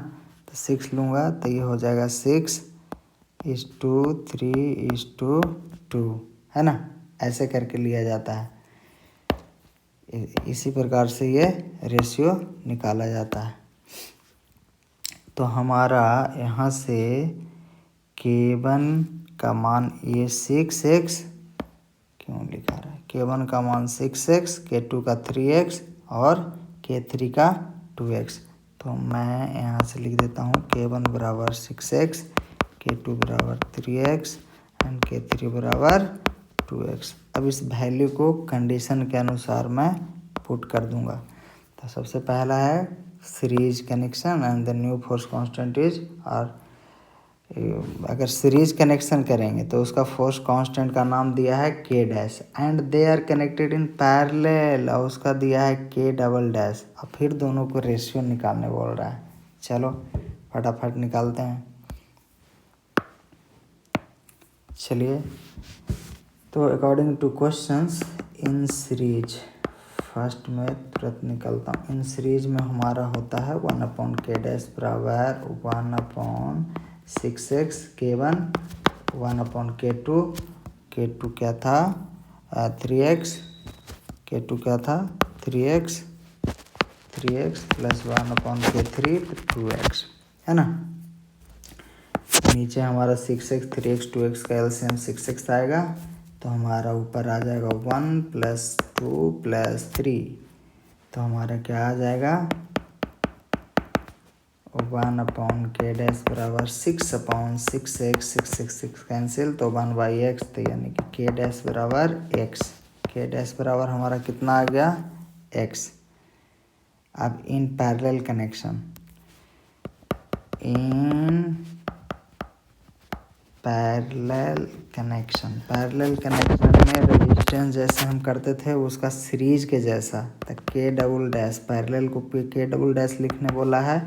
तो 6 लूँगा तो ये हो जाएगा 6:3:2 है ना। ऐसे करके लिया जाता है, इसी प्रकार से ये रेशियो निकाला जाता है। तो हमारा यहाँ से K1 का मान ये 6x क्यों लिखा रहा है, K1 का मान 6x, K2 का 3x और K3 का 2x। तो मैं यहाँ से लिख देता हूँ K1 बराबर 6x, K2 बराबर 3x एंड K3 बराबर 2x। अब इस वैल्यू को कंडीशन के अनुसार मैं पुट कर दूंगा। तो सबसे पहला है series connection and the new force constant is, और अगर सीरीज कनेक्शन करेंगे तो उसका फोर्स कांस्टेंट का नाम दिया है K dash and they are connected in parallel, और उसका दिया है K डबल डैश। और फिर दोनों को रेशियो निकालने बोल रहा है। चलो फटाफट निकालते हैं। चलिए तो according two questions in series, first में तुरंत निकलता हूँ। इन सीरीज में हमारा होता है 1/K डैश बराबर 1/6x K1, 1/K2, K2 क्या था 3x, K2 क्या था 3x प्लस 1/K3 2x है ना। नीचे हमारा 6x 3x 2x का LCM 6x आएगा, तो हमारा ऊपर आ जाएगा 1 + 2 + 3, तो हमारा क्या आ जाएगा 1/K डैश बराबर 6/6x, 6 कैंसिल तो 1/x, तो यानी कि K डैश बराबर x, K डैश बराबर हमारा कितना आ गया x। अब in parallel connection, parallel connection में रेजिस्टेंस जैसे हम करते थे उसका सीरीज के जैसा, तो K डबल डैश, पैरेलल को K डबल डैश लिखने बोला है,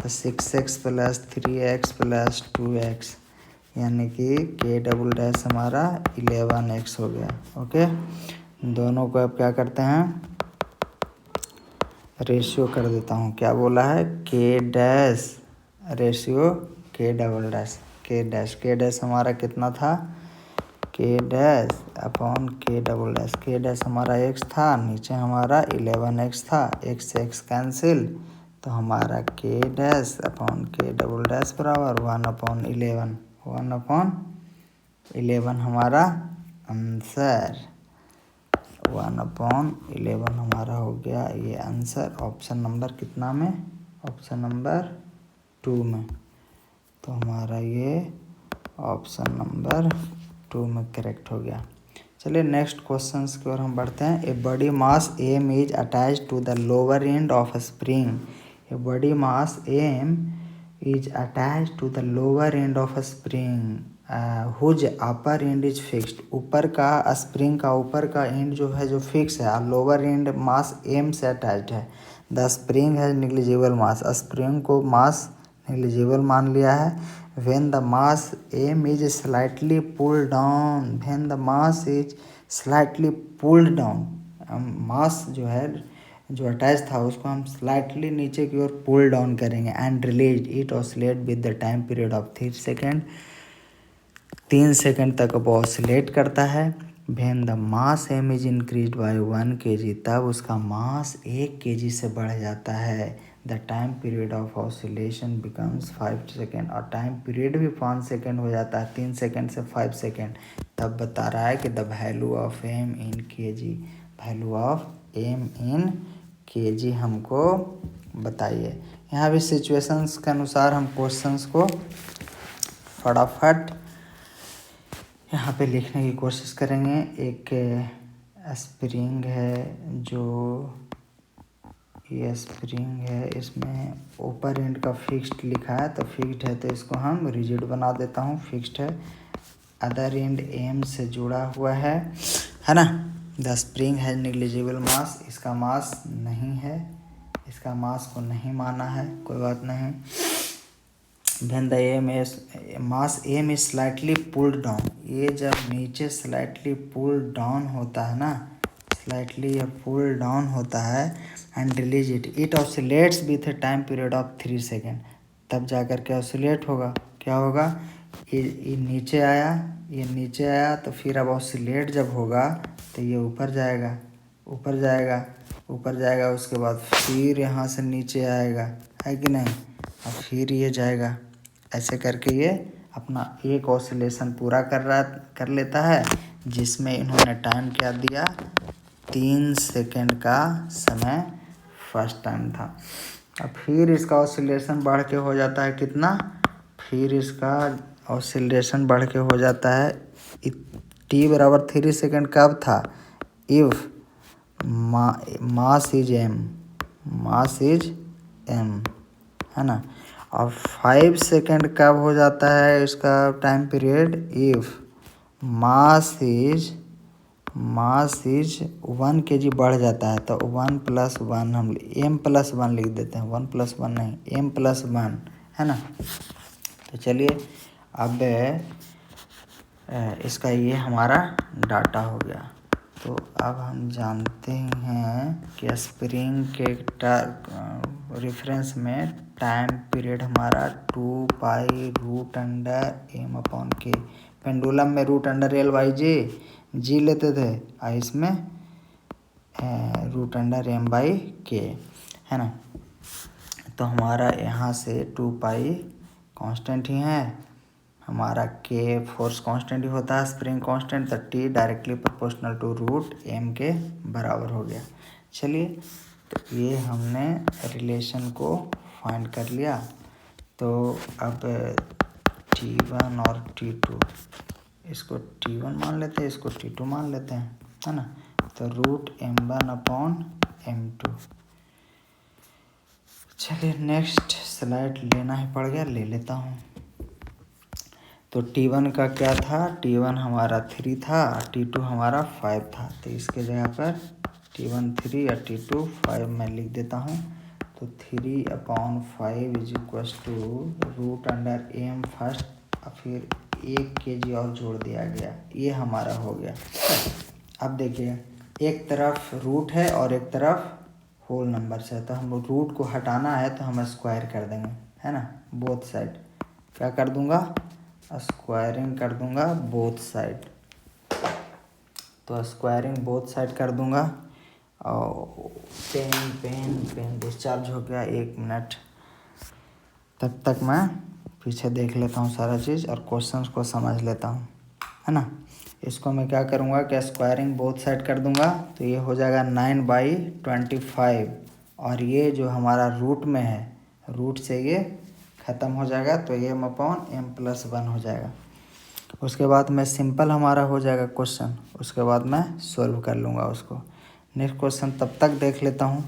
तो 6x + 3x + 2x यानी कि K डबल डैश हमारा 11x हो गया। ओके, दोनों को अब क्या करते हैं रेशियो कर देता हूँ। क्या बोला है K dash ratio K double dash, K dash हमारा कितना था K dash upon K double dash, K dash हमारा x था, नीचे हमारा 11x था, x से x कैंसिल, तो हमारा K dash upon K double dash बराबर 1/11, 1/11 हमारा आंसर, 1/11 हमारा हो गया ये आंसर ऑप्शन नंबर कितना में, ऑप्शन नंबर 2 में। तो हमारा ये ऑप्शन नंबर 2 में करेक्ट हो गया। चलिए नेक्स्ट क्वेश्चंस की ओर हम बढ़ते हैं। A body mass m is attach to the lower end of a spring, a body mass m is attach to the lower end of a spring whose upper end is fixed, ऊपर का spring का ऊपर का and जो है जो fix है, और लोअर एंड मास एम से अटैच्ड है। द स्प्रिंग है निग्लिजिबल मास, स्प्रिंग को मास निग्लिजिबल मान लिया है। when the mass m is slightly pulled down, when the mass is slightly pulled down, मास जो है जो अटैच था उसको हम स्लाइटली नीचे की ओर पुल डाउन करेंगे and release it oscillate with the time period of 3 second, 3 second तक वो ऑसिलेट करता है। when the mass m is increased by 1 kg, तब उसका मास 1 kg से बढ़ जाता है। The time period of oscillation becomes 5 second, और टाइम पीरियड भी 5 सेकेंड हो जाता है, 3 सेकेंड से 5 सेकेंड। तब बता रहा है कि the value of m in kg, value of m in kg हमको बताइए। यहाँ भी सिचुएशंस के अनुसार हम क्वेश्चंस को फटाफट यहाँ पे लिखने की कोशिश करेंगे। एक स्प्रिंग है, जो ये स्प्रिंग है, इसमें ऊपर एंड का फिक्स्ड लिखा है, तो फिक्स्ड है तो इसको हम रिजिड बना देता हूँ, फिक्स्ड है। अदर एंड एम से जुड़ा हुआ है ना। द स्प्रिंग है निग्लिजिबल मास, इसका मास नहीं है, इसका मास को नहीं माना है, कोई बात नहीं। Then the m is mass m is slightly pulled down, ये जब नीचे स्लाइटली पुल्ड डाउन होता है ना, स्लाइटली या पुल डाउन होता है and release it oscillates with A time period of 3 second, तब जाकर के ऑसिलेट होगा। क्या होगा, ये नीचे आया, ये नीचे आया, तो फिर अब ऑसिलेट जब होगा तो ये ऊपर जाएगा, ऊपर जाएगा, ऊपर जाएगा, उसके बाद फिर यहाँ से नीचे आएगा, है कि नहीं, और फिर ये जाएगा। ऐसे करके ये अपना एक ऑसिलेशन पूरा कर लेता है, जिसमें इन्होंने टाइम क्या दिया, 3 सेकेंड का समय फर्स्ट टाइम था। अब फिर इसका ऑसिलेशन बढ़ के हो जाता है कितना, फिर इसका ऑसिलेशन बढ़ के हो जाता है टी बराबर 3 सेकेंड कब था, if mass is m, mass is m, है ना। और 5 सेकेंड कब हो जाता है इसका time period, if mass is 1 kg बढ़ जाता है, तो 1 + 1 हम m+1 लिख देते हैं, 1 + 1 नहीं, m+1, है ना। तो चलिए अब इसका ये हमारा डाटा हो गया। तो अब हम जानते हैं कि स्प्रिंग के रेफरेंस में टाइम पीरियड हमारा 2π√m/k, पेंडुलम में √l/g जी लेते थे, और इसमें √m/k, है ना। तो हमारा यहाँ से 2π कांस्टेंट ही है, हमारा k फोर्स कांस्टेंट ही होता है, स्प्रिंग कांस्टेंट, तो t directly proportional to √m के बराबर हो गया। चलिए, तो ये हमने रिलेशन को फाइंड कर लिया। तो अब T1 और T2, इसको T1 मान लेते हैं, इसको T2 मान लेते हैं, है ना। तो √m1/m2। चलिए नेक्स्ट स्लाइड लेना ही पड़ गया, ले लेता हूँ। तो T1 का क्या था, T1 हमारा 3 था, T2 हमारा 5 था, तो इसके जगह पर T1 3 या T2 5 मैं लिख देता हूँ। तो 3/5 = √m फर्स्ट, और फिर 1 kg और जोड़ दिया गया, ये हमारा हो गया। अब देखिए, एक तरफ रूट है और एक तरफ होल नंबर से, तो हम रूट को हटाना है तो हम स्क्वायर कर देंगे, है ना, बोथ साइड। क्या कर दूंगा, स्क्वायरिंग कर दूंगा बोथ साइड। तो स्क्वायरिंग बोथ साइड कर दूंगा। और पेन डिस्चार्ज हो गया, 1 मिनट, तब तक मैं पीछे देख लेता हूँ सारा चीज़ और क्वेश्चंस को समझ लेता हूँ, है ना। इसको मैं क्या करूँगा कि स्क्वायरिंग बोथ साइड कर दूंगा, तो ये हो जाएगा 9/25, और ये जो हमारा रूट में है, रूट से ये ख़त्म हो जाएगा, तो ये m/m+1 हो जाएगा। उसके बाद मैं सिंपल हमारा हो जाएगा क्वेश्चन, उसके बाद मैं सॉल्व कर लूँगा उसको। नेक्स्ट क्वेश्चन तब तक देख लेता हूँ,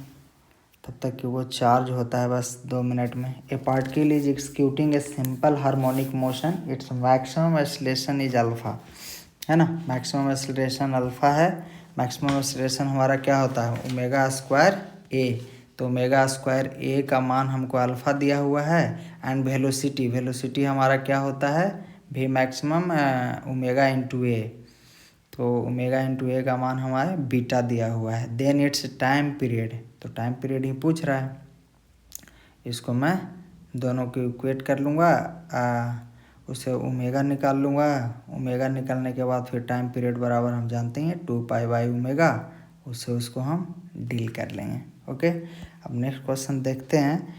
तब तक कि वो चार्ज होता है, बस 2 मिनट में। ए particle is executing a simple harmonic motion, its maximum acceleration is alpha, है ना। मैक्सिमम एक्सीलरेशन अल्फ़ा है। मैक्सिमम एक्सीलरेशन हमारा क्या होता है, ω²a, तो ω²a का मान हमको अल्फ़ा दिया हुआ है, एंड वेलोसिटी हमारा क्या होता है, v मैक्सिमम ω/a, तो ω/a का मान हमारे बीटा दिया हुआ है। देन इट्स टाइम पीरियड, तो टाइम पीरियड ही पूछ रहा है, इसको मैं दोनों को इक्वेट कर लूँगा, उससे ओमेगा निकाल लूँगा। ओमेगा निकालने के बाद फिर टाइम पीरियड बराबर हम जानते हैं 2π/ω, उससे उसको हम डील कर लेंगे। ओके, अब नेक्स्ट क्वेश्चन देखते हैं।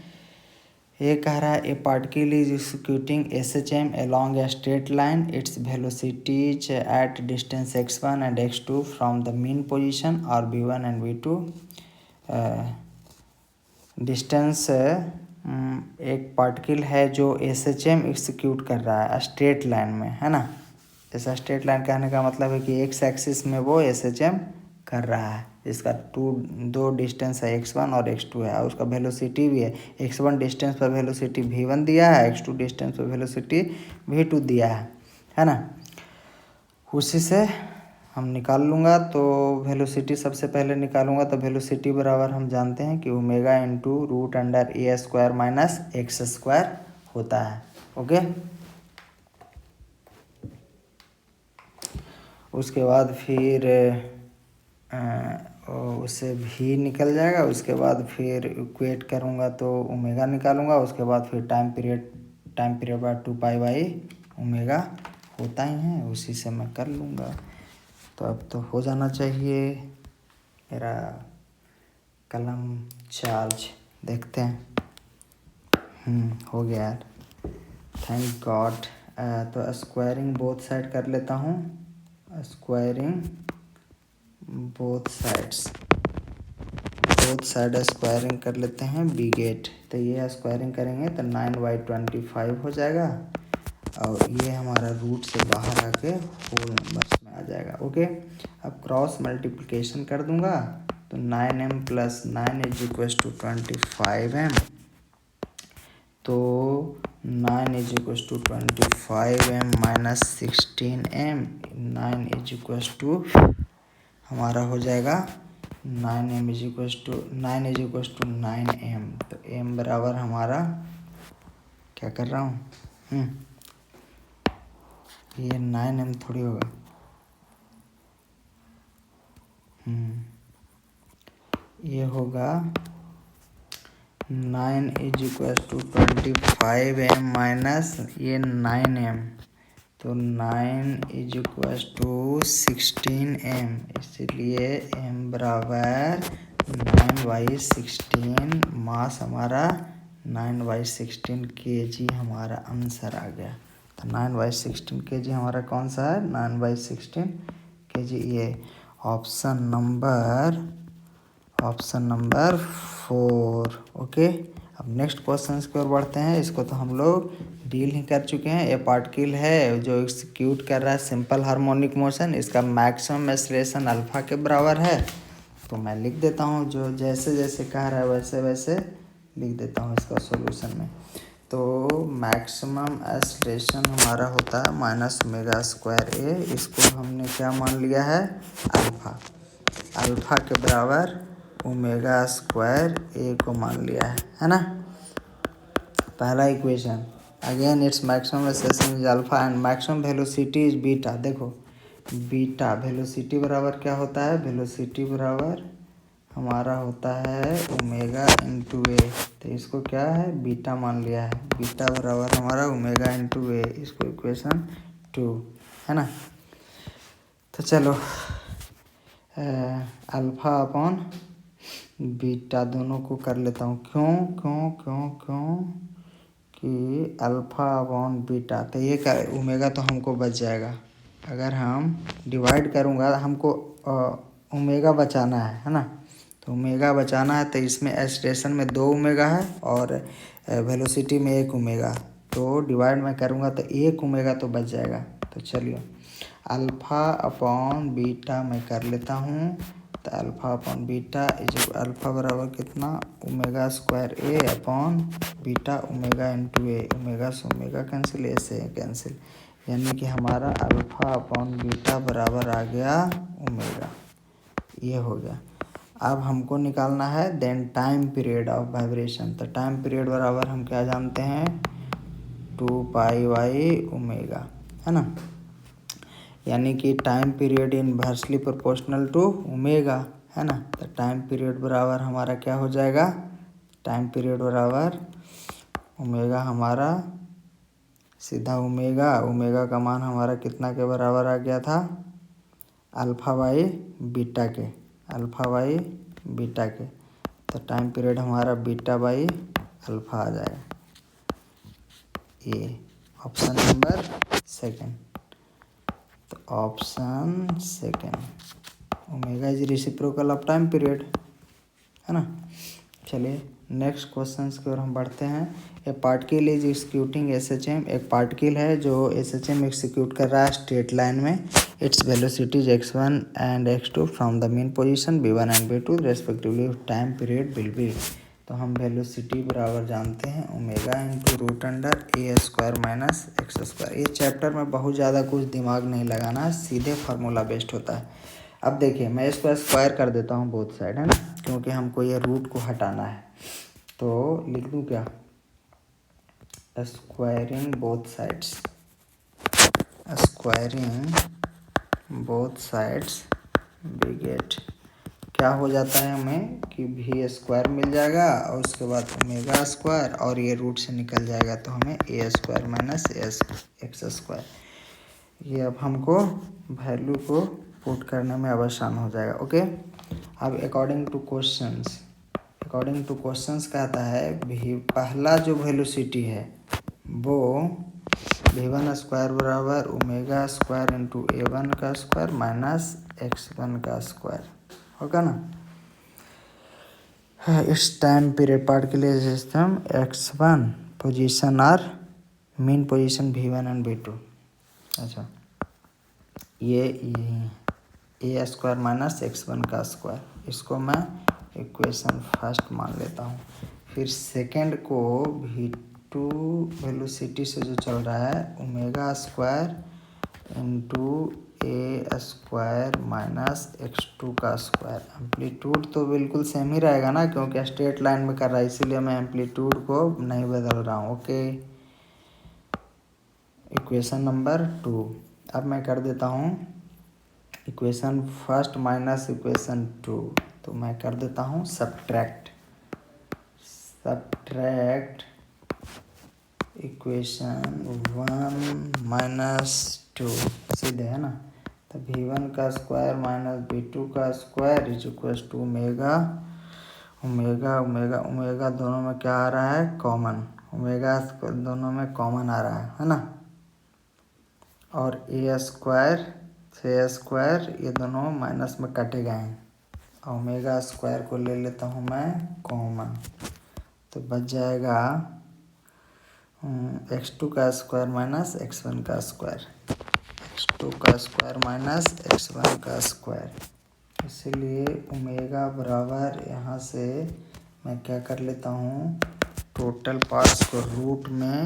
ये कह रहा है a particle is executing SHM along a straight line, its velocities at distance x1 and x2 from the mean position are v1 and v2। Distance एक पार्टिकल है जो SHM एक्सिक्यूट कर रहा है स्ट्रेट लाइन में, है ना। ऐसा स्ट्रेट लाइन कहने का मतलब है कि एक्स एक्सिस में वो SHM कर रहा है, इसका दो डिस्टेंस है x1 और x2 है, और उसका वेलोसिटी भी है। x1 डिस्टेंस पर वेलोसिटी v1 दिया है, x2 डिस्टेंस पर वेलोसिटी v2 दिया है ना। उसी से हम निकाल लूँगा। तो वेलोसिटी सबसे पहले निकालूंगा, तो वेलोसिटी बराबर हम जानते हैं कि ओमेगा इंटू रूट अंडर ए स्क्वायर माइनस एक्स स्क्वायर होता है। ओके, उसके बाद फिर उससे भी निकल जाएगा। उसके बाद फिर इक्वेट करूँगा तो ओमेगा निकालूंगा। उसके बाद फिर टाइम पीरियड बाय 2 ओमेगा होता ही है, उसी से मैं कर लूँगा। तो अब तो हो जाना चाहिए मेरा कलम चार्ज। देखते हैं। हो गया यार, थैंक गॉड। तो स्क्वायरिंग बोथ साइड कर लेता हूँ, स्क्वायरिंग बोथ साइड स्क्वायरिंग कर लेते हैं बी गेट। तो ये स्क्वायरिंग करेंगे तो 9/25 हो जाएगा, और ये हमारा रूट से बाहर आके होल नंबर्स में आ जाएगा। ओके, अब क्रॉस मल्टीप्लिकेशन कर दूंगा तो 9m + 9 = 25m। तो 9 = 25m - 16m, 9 = हमारा हो जाएगा 9m = 9m। तो m बराबर हमारा, क्या कर रहा हूँ, ये 9m थोड़ी होगा, ये होगा 9 = 25m माइनस ये 9m, तो 9 = 16m, इसलिए m बराबर 9/16। मास हमारा 9/16 kg हमारा आंसर आ गया। तो 9/16 kg हमारा कौन सा है, 9/16 kg। ये ऑप्शन नंबर 4। ओके, अब नेक्स्ट क्वेश्चन की ओर बढ़ते हैं। इसको तो हम लोग डील ही कर चुके हैं। ये पार्टिकल है जो एग्जीक्यूट कर रहा है सिंपल हार्मोनिक मोशन, इसका मैक्सिमम एक्सेलरेशन अल्फा के बराबर है। तो मैं लिख देता हूँ, जो जैसे जैसे कह रहा है वैसे वैसे लिख देता हूँ इसका सॉल्यूशन में। तो मैक्सिमम एक्सेलरेशन हमारा होता है -ओमेगा²a। इसको हमने क्या मान लिया है, अल्फा के बराबर ओमेगा² को मान लिया है ना। पहला equation, again its maximum acceleration is alpha and maximum velocity is beta. देखो बीटा वेलोसिटी बराबर क्या होता है, वेलोसिटी बराबर हमारा होता है ओमेगा इंटू ए। तो इसको क्या है, बीटा मान लिया है, बीटा बराबर हमारा ओमेगा इंटू ए। इसको इक्वेशन 2 है ना। तो चलो अल्फा अपॉन बीटा दोनों को कर लेता हूँ। क्यों कि अल्फा अपॉन बीटा, तो ये ओमेगा तो हमको बच जाएगा। अगर हम डिवाइड करूँगा, हमको ओमेगा बचाना है ना। तो ओमेगा बचाना है, तो इसमें एक्सेलरेशन में 2 ओमेगा है और वेलोसिटी में 1 ओमेगा। तो डिवाइड में करूँगा तो 1 ओमेगा तो बच जाएगा। तो चलिए अल्फ़ा अपॉन बीटा मैं कर लेता हूँ। तो अल्फ़ा अपॉन बीटा अल्फ़ा बराबर कितना, ओमेगा² अपॉन बीटा ओमेगा इंटू ए। ओमेगा से ओमेगा कैंसिल, ए से कैंसिल, यानी कि हमारा अल्फ़ा अपॉन बीटा बराबर आ गया ओमेगा। ये हो गया। अब हमको निकालना है then time period of vibration. तो टाइम पीरियड बराबर हम क्या जानते हैं, 2π/ओमेगा, है ना। यानी कि time period inversely proportional to omega, है ना। तो टाइम पीरियड बराबर हमारा क्या हो जाएगा, टाइम पीरियड बराबर ओमेगा हमारा सीधा ओमेगा का मान हमारा कितना के बराबर आ गया था, अल्फ़ा/बीटा के, अल्फ़ा/बीटा के। तो टाइम पीरियड हमारा बीटा/अल्फ़ा आ जाएगा। ये ऑप्शन नंबर 2। तो option 2 omega is reciprocal of time period, है ना। चलिए नेक्स्ट क्वेश्चन की ओर हम बढ़ते हैं। ए पार्टिकल इज एग्जीक्यूटिंग SHM, एक पार्टिकल है जो SHM एग्जीक्यूट कर रहा है स्ट्रेट लाइन में। It's velocities x1 and x2 from the mean position v1 and v2 respectively time period will be. तो हम वेलोसिटी बराबर जानते हैं ओमेगा इंटू रूट अंडर ए स्क्वायर माइनस एक्स स्क्वायर। ये चैप्टर में बहुत ज़्यादा कुछ दिमाग नहीं लगाना, सीधे फार्मूला बेस्ड होता है। अब देखिए मैं इसको स्क्वायर कर देता हूँ बोथ साइड, है ना, क्योंकि हमको ये रूट को हटाना है। तो लिख दूँ क्या, squaring both sides, squaring both sides we get, क्या हो जाता है हमें कि भी स्क्वायर मिल जाएगा और उसके बाद ओमेगा स्क्वायर और ये रूट से निकल जाएगा तो हमें ए स्क्वायर माइनस एक्स स्क्वायर। ये अब हमको वैल्यू को पुट करने में अब आसान हो जाएगा। ओके, अब अकॉर्डिंग टू क्वेश्चंस कहता है भी पहला जो वेलोसिटी है वो v1 स्क्वायर बराबर ओमेगा स्क्वायर इंटू a1 का स्क्वायर माइनस x1 का स्क्वायर होगा ना। इस time period particle system x1 position और mean position v1 and v2। अच्छा, ये ए स्क्वायर माइनस x1 का स्क्वायर, इसको मैं इक्वेशन फर्स्ट मान लेता हूँ। फिर सेकंड को v2 वेलोसिटी से जो चल रहा है ओमेगा स्क्वायर इंटू ए स्क्वायर माइनस x2 का स्क्वायर। एम्पलीट्यूड तो बिल्कुल सेम ही रहेगा ना, क्योंकि स्ट्रेट लाइन में कर रहा है, इसीलिए मैं एम्पलीट्यूड को नहीं बदल रहा हूँ। Okay, equation number 2। अब मैं कर देता हूँ इक्वेशन फर्स्ट माइनस इक्वेशन 2, तो मैं कर देता हूँ सब्ट्रैक्ट इक्वेशन 1 माइनस 2 सीधे, है ना। तो v1 का स्क्वायर माइनस v2 का square is equal to omega दोनों में क्या आ रहा है, कॉमन, ओमेगा दोनों में कॉमन आ रहा है ना। और ए स्क्वायर से स्क्वायर ये दोनों माइनस में कटे गए हैं, ओमेगा स्क्वायर को ले लेता हूँ मैं कॉमन, तो बच जाएगा x2 का स्क्वायर माइनस x1 का स्क्वायर, x2 का स्क्वायर माइनस x1 का स्क्वायर। इसीलिए ओमेगा बराबर यहाँ से मैं क्या कर लेता हूँ, टोटल पार्ट्स को रूट में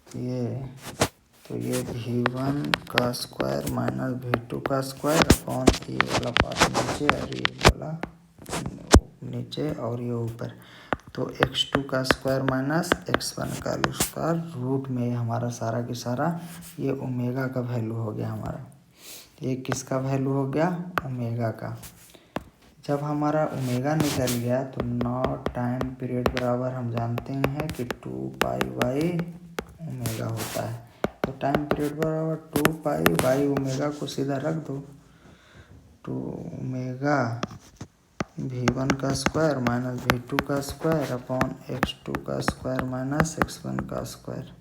ये v1 का स्क्वायर माइनस v2 का स्क्वायर अपॉन ये वाला पार्ट नीचे और ये वाला नीचे और ये ऊपर, तो x2 का स्क्वायर माइनस x1 का उसका रूट में हमारा सारा की सारा ये ओमेगा का वैल्यू हो गया हमारा। ये किसका वैल्यू हो गया, ओमेगा का। जब हमारा ओमेगा निकल गया तो नौ टाइम पीरियड बराबर हम जानते हैं कि 2 पाई बाई ओमेगा होता है। तो टाइम पीरियड बराबर 2 पाई बाई ओमेगा को सीधा रख दो, 2 ओमेगा v1 का स्क्वायर माइनस v2 का स्क्वायर अपॉन x2 का स्क्वायर माइनस x1 का स्क्वायर,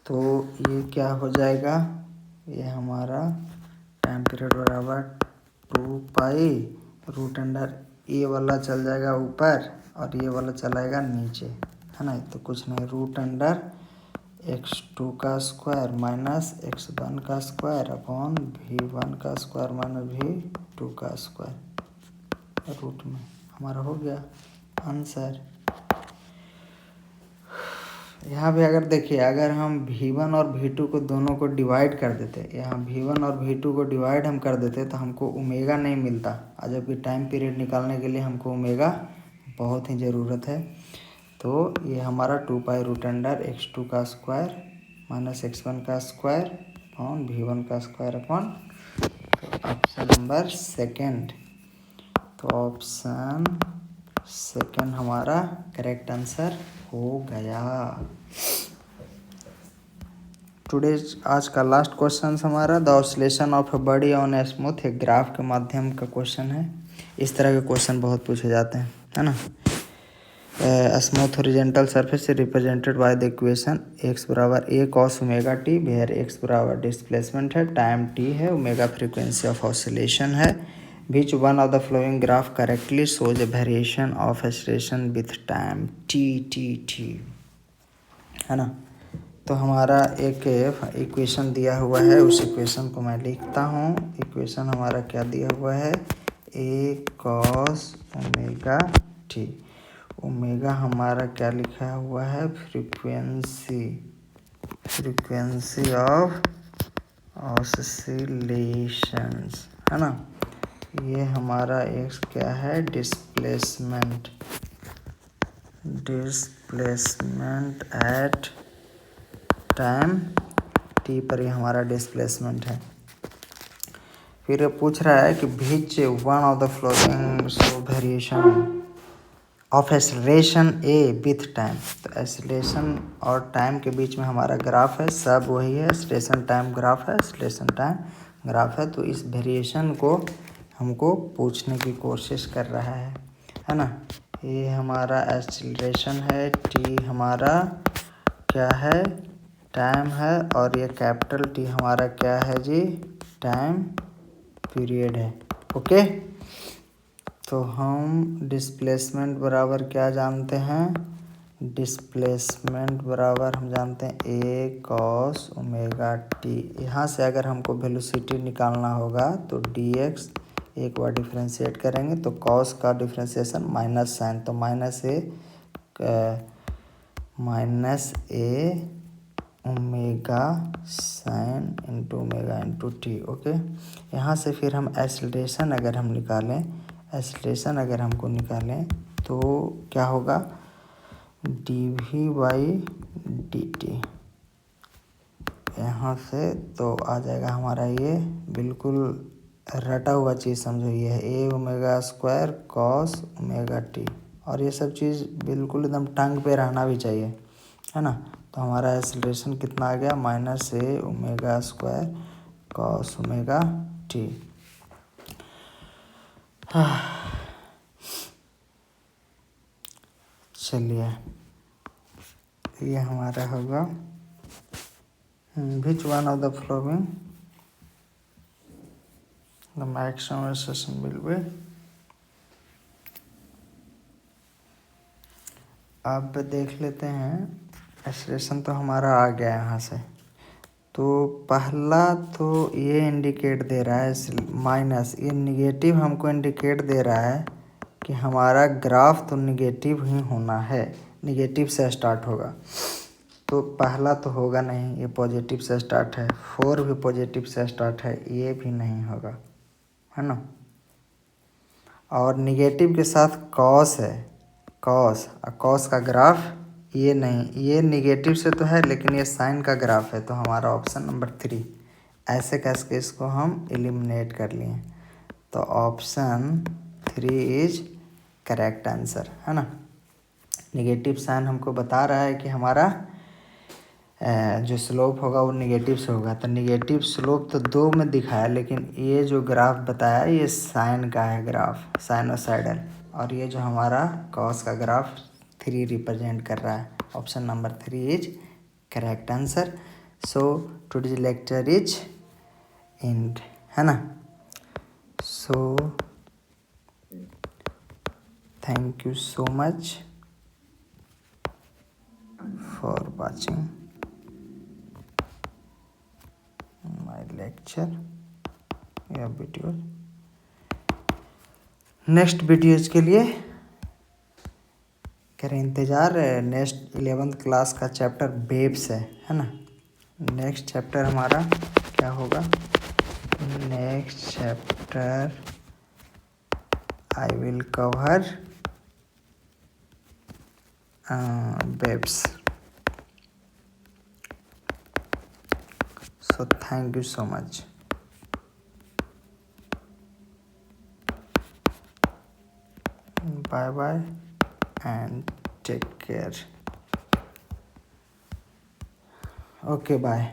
तो ये क्या हो जाएगा, ये हमारा टाइम पीरियड बराबर 2 पाई रूट अंडर ए वाला चल जाएगा ऊपर और ये वाला चलाएगा नीचे, है ना। तो कुछ नहीं, रूट अंडर x2 का स्क्वायर माइनस x1 का स्क्वायर अपॉन v1 का स्क्वायर माइनस v2 का स्क्वायर रूट में हमारा हो गया आंसर। यहाँ भी अगर देखिए, अगर हम v1 और v2 को दोनों को डिवाइड कर देते, यहाँ v1 और v2 को डिवाइड हम कर देते तो हमको ओमेगा नहीं मिलता, और जबकि टाइम पीरियड निकालने के लिए हमको ओमेगा बहुत ही ज़रूरत है। तो ये हमारा 2 पाई रूट अंडर x2 का स्क्वायर माइनस x1 का स्क्वायर अपॉन v1 का स्क्वायर अपॉन, तो ऑप्शन नंबर सेकंड, तो ऑप्शन सेकंड हमारा करेक्ट आंसर हो गया। टुडेज आज का लास्ट क्वेश्चन हमारा the oscillation of a body on a smooth, एक ग्राफ के माध्यम का क्वेश्चन है। इस तरह के क्वेश्चन बहुत पूछे जाते हैं, है ना। Smooth horizontal surface represented by the equation x बराबर a cos omega t, where x बराबर डिस्प्लेसमेंट है, टाइम t है, ओमेगा फ्रीक्वेंसी ऑफ ऑसिलेशन है। Which one of the following graph correctly shows a variation of acceleration with time t है ना। तो हमारा एक इक्वेशन दिया हुआ है, उस इक्वेशन को मैं लिखता हूँ। इक्वेशन हमारा क्या दिया हुआ है, a cos omega T. Omega हमारा क्या लिखा हुआ है, फ्रीक्वेंसी ऑफ ऑसिलेशंस है ना। ये हमारा एक क्या है, डिस्प्लेसमेंट एट टाइम टी पर ये हमारा डिस्प्लेसमेंट है। फिर ये पूछ रहा है कि विच one of the flowing show variation of acceleration A with time. तो एक्सेलरेशन और टाइम के बीच में हमारा ग्राफ है, सब वही है, एक्सेलरेशन टाइम ग्राफ है, एक्सेलरेशन टाइम ग्राफ है। तो इस वेरिएशन को हमको पूछने की कोशिश कर रहा है ना। ये हमारा एक्सेलरेशन है, टी हमारा क्या है, टाइम है, और ये कैपिटल टी हमारा क्या है जी, टाइम पीरियड है। ओके, तो हम डिस्प्लेसमेंट बराबर क्या जानते हैं, डिस्प्लेसमेंट बराबर हम जानते हैं a cos ओमेगा टी। यहाँ से अगर हमको वेलोसिटी निकालना होगा तो dx एक बार डिफ्रेंशिएट करेंगे तो cos का डिफ्रेंशिएशन माइनस साइन, तो minus a omega sine into omega into T. Okay, यहाँ से फिर हम एक्सेलरेशन अगर हम निकालें तो क्या होगा, dv/dt। यहाँ से तो आ जाएगा हमारा, ये बिल्कुल रटा हुआ चीज़ समझो, ये है a omega square cos omega T, और ये सब चीज़ बिल्कुल एकदम टंग पे रहना भी चाहिए, है ना। तो हमारा एक्सेलरेशन कितना आ गया, -a omega square cos omega T. चलिए, ये हमारा होगा विच one of the flowing the maximum acceleration will be. अब देख लेते हैं, एक्सेलरेशन तो हमारा आ गया यहाँ से। तो पहला तो ये इंडिकेट दे रहा है माइनस, ये निगेटिव हमको इंडिकेट दे रहा है कि हमारा ग्राफ तो निगेटिव ही होना है, निगेटिव से स्टार्ट होगा। तो पहला तो होगा नहीं, ये पॉजिटिव से स्टार्ट है, 4 भी पॉजिटिव से स्टार्ट है, ये भी नहीं होगा, है ना। और निगेटिव के साथ कॉस है, कॉस का ग्राफ ये नहीं, ये निगेटिव से तो है लेकिन ये साइन का ग्राफ है। तो हमारा ऑप्शन नंबर 3, ऐसे कैसे इसको हम एलिमिनेट कर लिए। तो ऑप्शन 3 इज करेक्ट आंसर, है ना। निगेटिव साइन हमको बता रहा है कि हमारा जो स्लोप होगा वो निगेटिव से होगा। तो निगेटिव स्लोप तो 2 में दिखाया, लेकिन ये जो ग्राफ बताया ये साइन का है ग्राफ, साइनोसाइडल, और ये जो हमारा कॉस का ग्राफ 3 रिप्रेजेंट कर रहा है। Option number 3 is correct answer. So today's lecture is and, है ना। So thank you so much for watching my lecture या वीडियो। नेक्स्ट वीडियोज़ के लिए करें इंतज़ार। नेक्स्ट 11th क्लास का चैप्टर वेव्स है ना। नेक्स्ट चैप्टर हमारा क्या होगा, next chapter I will cover waves. So thank you so much. Bye bye and take care. Okay, bye.